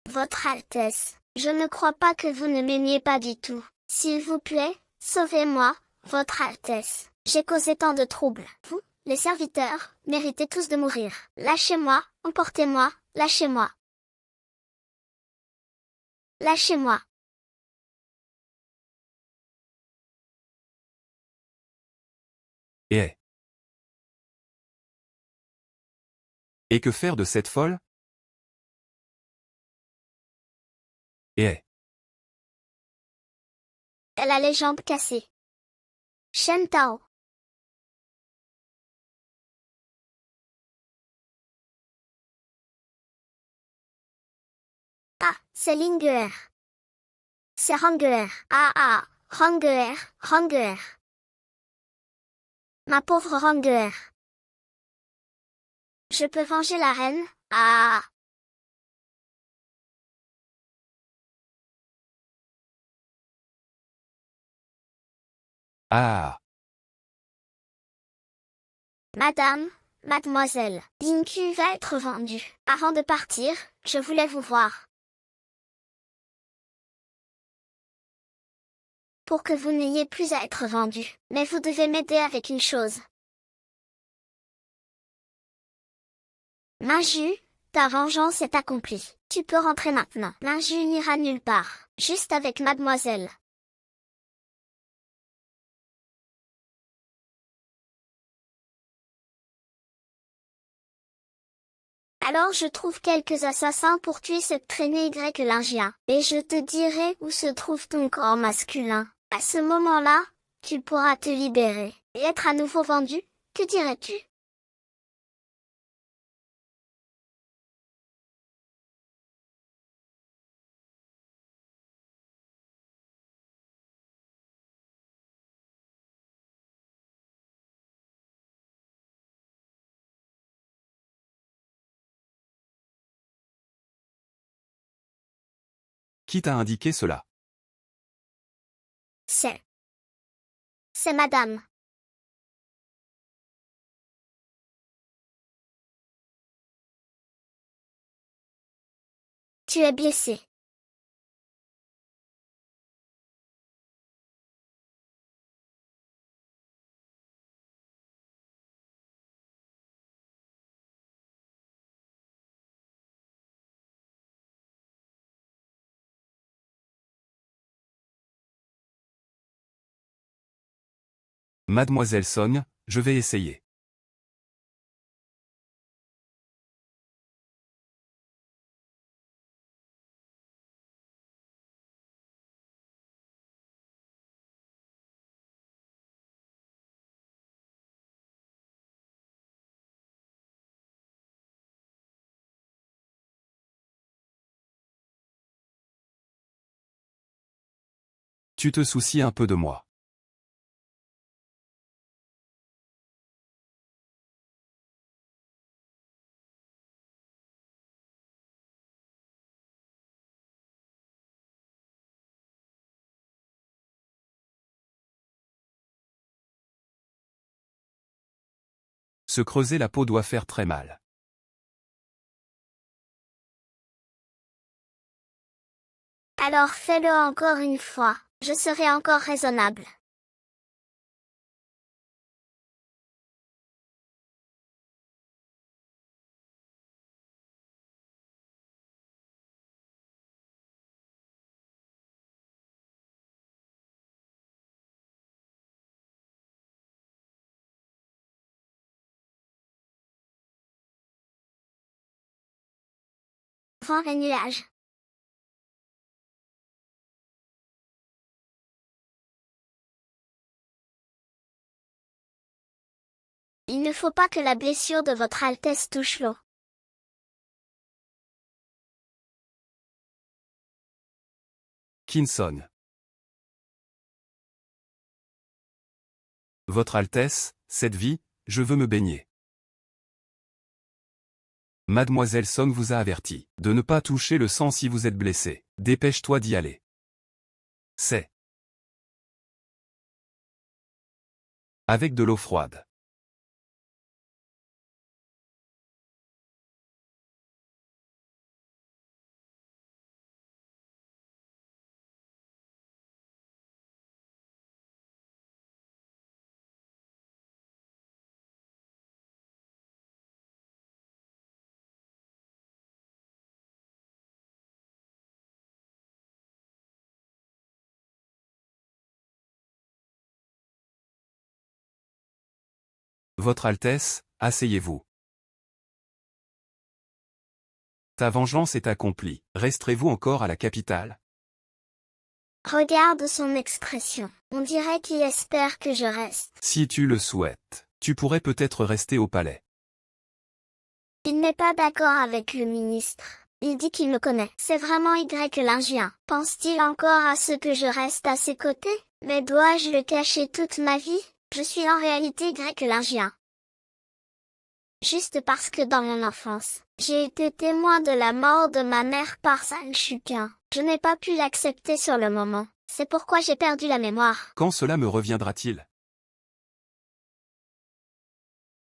Votre Altesse, je ne crois pas que vous ne m'aimiez pas du tout. S'il vous plaît, sauvez-moi, Votre Altesse. J'ai causé tant de troubles. Vous, les serviteurs, méritez tous de mourir. Lâchez-moi, emportez-moi, lâchez-moi. Lâchez-moi. Et que faire de cette folle? Et Elle a les jambes cassées. Shen Tao. Ah, c'est Linguer. C'est Rongeer. Ah, Rongeer, Rongeer. Ma pauvre Rongeer. Je peux venger la reine? Ah. ah, Madame, mademoiselle, Linku va être vendue. Avant de partir, je voulais vous voir. Pour que vous n'ayez plus à être vendu. Mais vous devez m'aider avec une chose. Maju, ta vengeance est accomplie. Tu peux rentrer maintenant. Maju n'ira nulle part. Juste avec mademoiselle. Alors je trouve quelques assassins pour tuer cette traînée Y lingien. Et je te dirai où se trouve ton corps masculin. À ce moment-là, tu pourras te libérer. Et être à nouveau vendu, que dirais-tu? qui t'a indiqué cela? C'est madame. Tu es blessé. Mademoiselle Song, je vais essayer. Tu te soucies un peu de moi. Se creuser la peau doit faire très mal. Alors fais-le encore une fois, je serai encore raisonnable. Vent et nuages. Il ne faut pas que la blessure de votre Altesse touche l'eau. Kinson. Votre Altesse, cette vie, je veux me baigner. Mademoiselle Song vous a averti de ne pas toucher le sang si vous êtes blessé. Dépêche-toi d'y aller. C'est avec de l'eau froide. Votre Altesse, asseyez-vous. Ta vengeance est accomplie. Resterez-vous encore à la capitale? Regarde son expression. On dirait qu'il espère que je reste. Si tu le souhaites, tu pourrais peut-être rester au palais. Il n'est pas d'accord avec le ministre. Il dit qu'il me connaît. C'est vraiment Y l'ingénieur. Pense-t-il encore à ce que je reste à ses côtés? Mais dois-je le cacher toute ma vie? Je suis en réalité Y l'ingénieur. Juste parce que dans mon enfance, j'ai été témoin de la mort de ma mère par San Shukin. Je n'ai pas pu l'accepter sur le moment. C'est pourquoi j'ai perdu la mémoire. Quand cela me reviendra-t-il?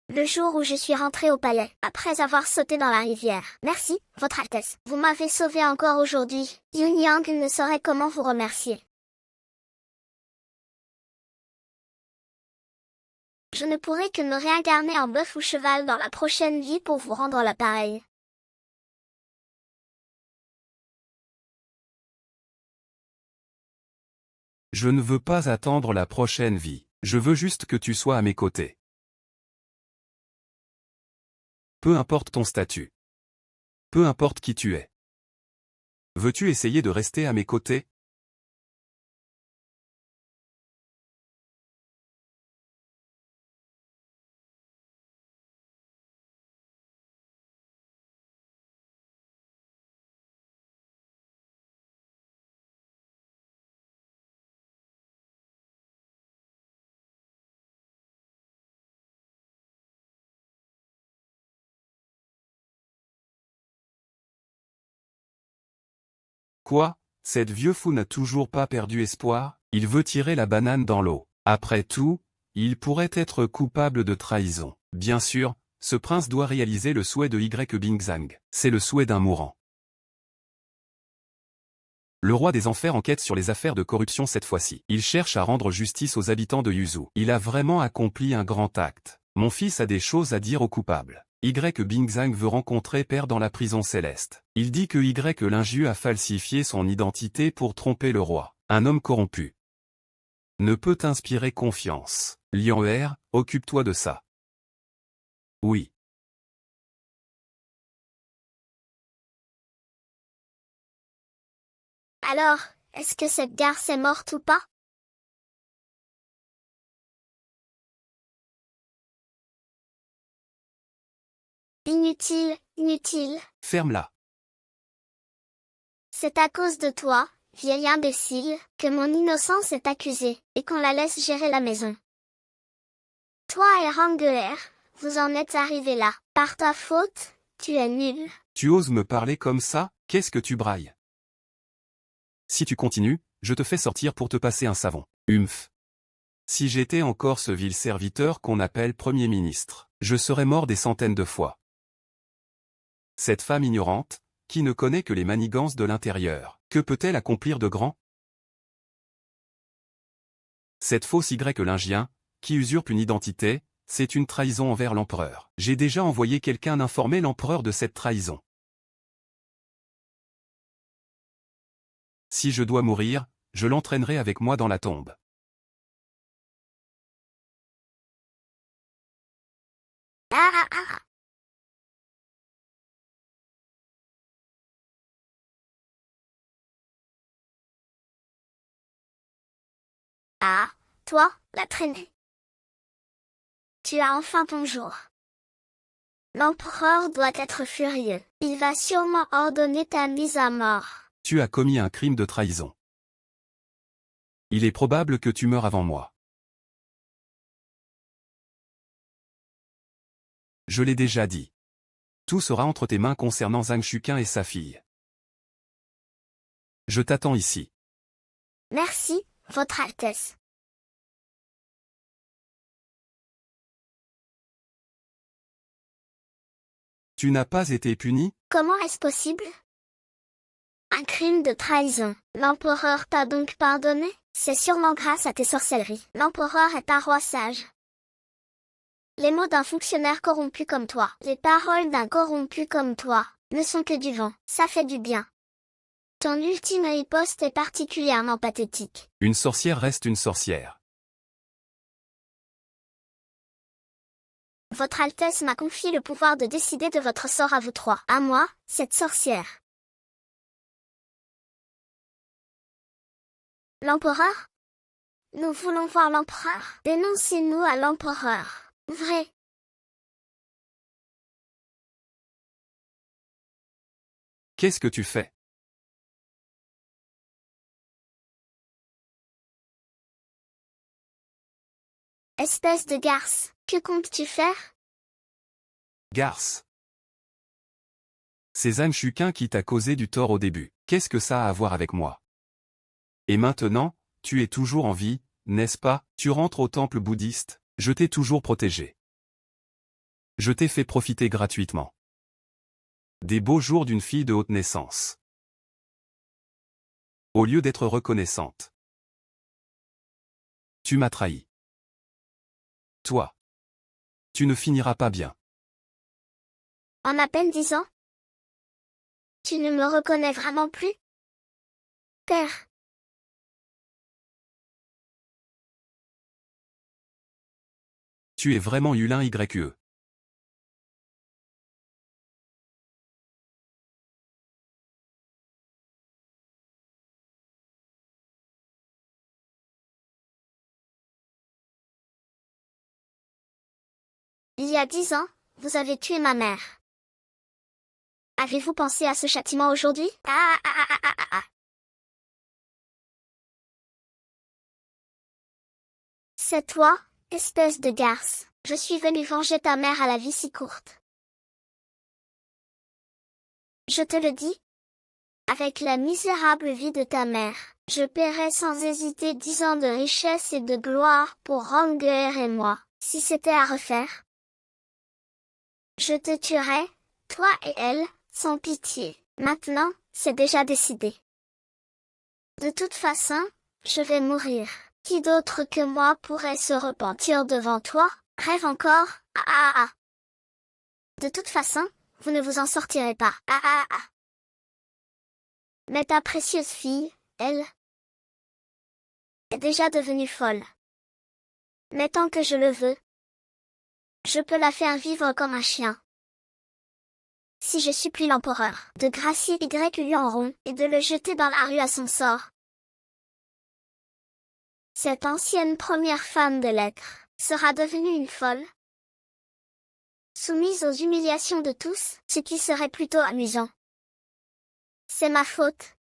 Le jour où je suis rentré au palais, après avoir sauté dans la rivière. Merci, Votre Altesse. Vous m'avez sauvé encore aujourd'hui. Yun Yang ne saurait comment vous remercier. Je ne pourrai que me réincarner en bœuf ou cheval dans la prochaine vie pour vous rendre l'appareil. Je ne veux pas attendre la prochaine vie. Je veux juste que tu sois à mes côtés. Peu importe ton statut. Peu importe qui tu es. Veux-tu essayer de rester à mes côtés? Quoi? Cette vieux fou n'a toujours pas perdu espoir? Il veut tirer la banane dans l'eau. Après tout, il pourrait être coupable de trahison. Bien sûr, ce prince doit réaliser le souhait de Y Bingzang. C'est le souhait d'un mourant. Le roi des enfers enquête sur les affaires de corruption cette fois-ci. Il cherche à rendre justice aux habitants de Yuzu. Il a vraiment accompli un grand acte. Mon fils a des choses à dire aux coupables. Y Bingzang veut rencontrer Père dans la prison céleste. Il dit que Y l'injure a falsifié son identité pour tromper le roi. Un homme corrompu ne peut inspirer confiance. Lion ER, occupe-toi de ça. Oui. Alors, est-ce que cette garce est morte ou pas? Inutile, inutile. Ferme-la. C'est à cause de toi, vieil imbécile, que mon innocence est accusée, et qu'on la laisse gérer la maison. Toi et Wrangler, vous en êtes arrivés là. Par ta faute, tu es nul. Tu oses me parler comme ça? Qu'est-ce que tu brailles? Si tu continues, je te fais sortir pour te passer un savon. Humph. Si j'étais encore ce vil serviteur qu'on appelle Premier ministre, je serais mort des centaines de fois. Cette femme ignorante, qui ne connaît que les manigances de l'intérieur, que peut-elle accomplir de grand? Cette fausse Y-lingien, qui usurpe une identité, c'est une trahison envers l'empereur. J'ai déjà envoyé quelqu'un informer l'empereur de cette trahison. Si je dois mourir, je l'entraînerai avec moi dans la tombe. Ah ah ah. Ah, toi, la traînée. Tu as enfin ton jour. L'empereur doit être furieux. Il va sûrement ordonner ta mise à mort. Tu as commis un crime de trahison. Il est probable que tu meures avant moi. Je l'ai déjà dit. Tout sera entre tes mains concernant Zhang Shuqin et sa fille. Je t'attends ici. Merci, Votre Altesse. Tu n'as pas été puni? Comment est-ce possible? Un crime de trahison. L'empereur t'a donc pardonné? C'est sûrement grâce à tes sorcelleries. L'empereur est un roi sage. Les mots d'un fonctionnaire corrompu comme toi, les paroles d'un corrompu comme toi, ne sont que du vent. Ça fait du bien. Ton ultime riposte est particulièrement pathétique. Une sorcière reste une sorcière. Votre Altesse m'a confié le pouvoir de décider de votre sort à vous trois. À moi, cette sorcière. L'empereur? Nous voulons voir l'empereur. Dénoncez-nous à l'empereur. Vrai. Qu'est-ce que tu fais? Espèce de garce, que comptes-tu faire? Garce. C'est Zhang Shuqin qui t'a causé du tort au début. Qu'est-ce que ça a à voir avec moi? Et maintenant, tu es toujours en vie, n'est-ce pas? Tu rentres au temple bouddhiste, je t'ai toujours protégé. Je t'ai fait profiter gratuitement des beaux jours d'une fille de haute naissance. Au lieu d'être reconnaissante, tu m'as trahi. Toi, tu ne finiras pas bien. En à peine 10 ans? Tu ne me reconnais vraiment plus? Père. Tu es vraiment Yulin YE. Il y a 10 ans, vous avez tué ma mère. Avez-vous pensé à ce châtiment aujourd'hui? Ah ah ah ah ah ah. C'est toi, espèce de garce. Je suis venu venger ta mère à la vie si courte. Je te le dis. Avec la misérable vie de ta mère, je paierai sans hésiter 10 ans de richesse et de gloire pour Wrangler et moi, si c'était à refaire. Je te tuerai, toi et elle, sans pitié. Maintenant, c'est déjà décidé. De toute façon, je vais mourir. Qui d'autre que moi pourrait se repentir devant toi? Rêve encore? Ah ah ah. De toute façon, vous ne vous en sortirez pas. Ah ah ah. Mais ta précieuse fille, elle, est déjà devenue folle. Mais tant que je le veux, je peux la faire vivre comme un chien. Si je supplie l'empereur de gracier Y et de le jeter dans la rue à son sort, cette ancienne première femme de lettres sera devenue une folle, soumise aux humiliations de tous, ce qui serait plutôt amusant. C'est ma faute.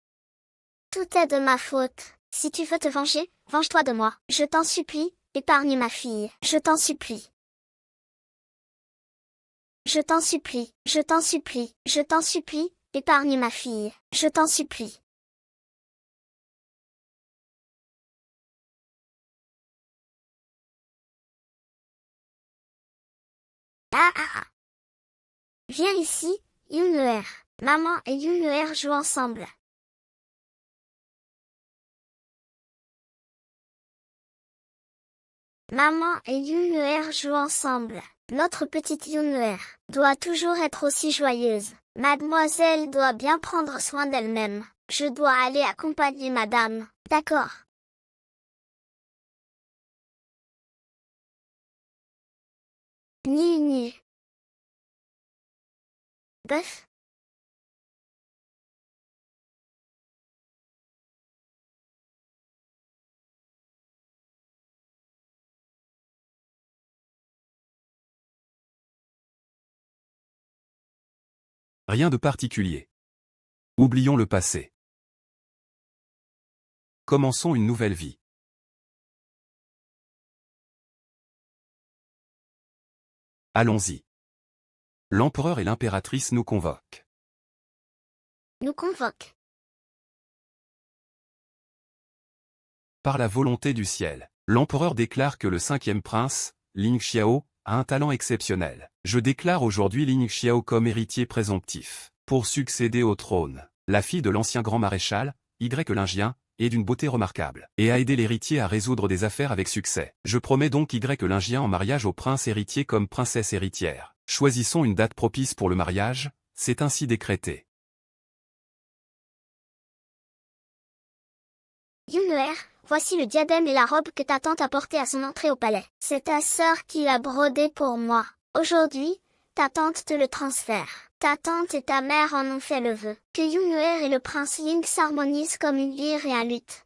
Tout est de ma faute. Si tu veux te venger, venge-toi de moi. Je t'en supplie, épargne ma fille. Je t'en supplie. Je t'en supplie, je t'en supplie, je t'en supplie, épargne ma fille. Je t'en supplie. Ah ah ah. Viens ici, Younouer. Maman et Younouer jouent ensemble. Maman et Younouer jouent ensemble. Notre petite Younouer doit toujours être aussi joyeuse. Mademoiselle doit bien prendre soin d'elle-même. Je dois aller accompagner madame. D'accord. Ni ni. Bœuf. Rien de particulier. Oublions le passé. Commençons une nouvelle vie. Allons-y. L'empereur et l'impératrice nous convoquent. Nous convoquent. Par la volonté du ciel, l'empereur déclare que le cinquième prince, Ling Xiao, a un talent exceptionnel. Je déclare aujourd'hui Ling Xiao comme héritier présomptif. Pour succéder au trône, la fille de l'ancien grand maréchal, Y-Lingien, est d'une beauté remarquable, et a aidé l'héritier à résoudre des affaires avec succès. Je promets donc Y-Lingien en mariage au prince héritier comme princesse héritière. Choisissons une date propice pour le mariage, c'est ainsi décrété. Younouer, voici le diadème et la robe que ta tante a portée à son entrée au palais. C'est ta sœur qui l'a brodé pour moi. Aujourd'hui, ta tante te le transfère. Ta tante et ta mère en ont fait le vœu. Que Younouer et le prince Ling s'harmonisent comme une lyre et un luth.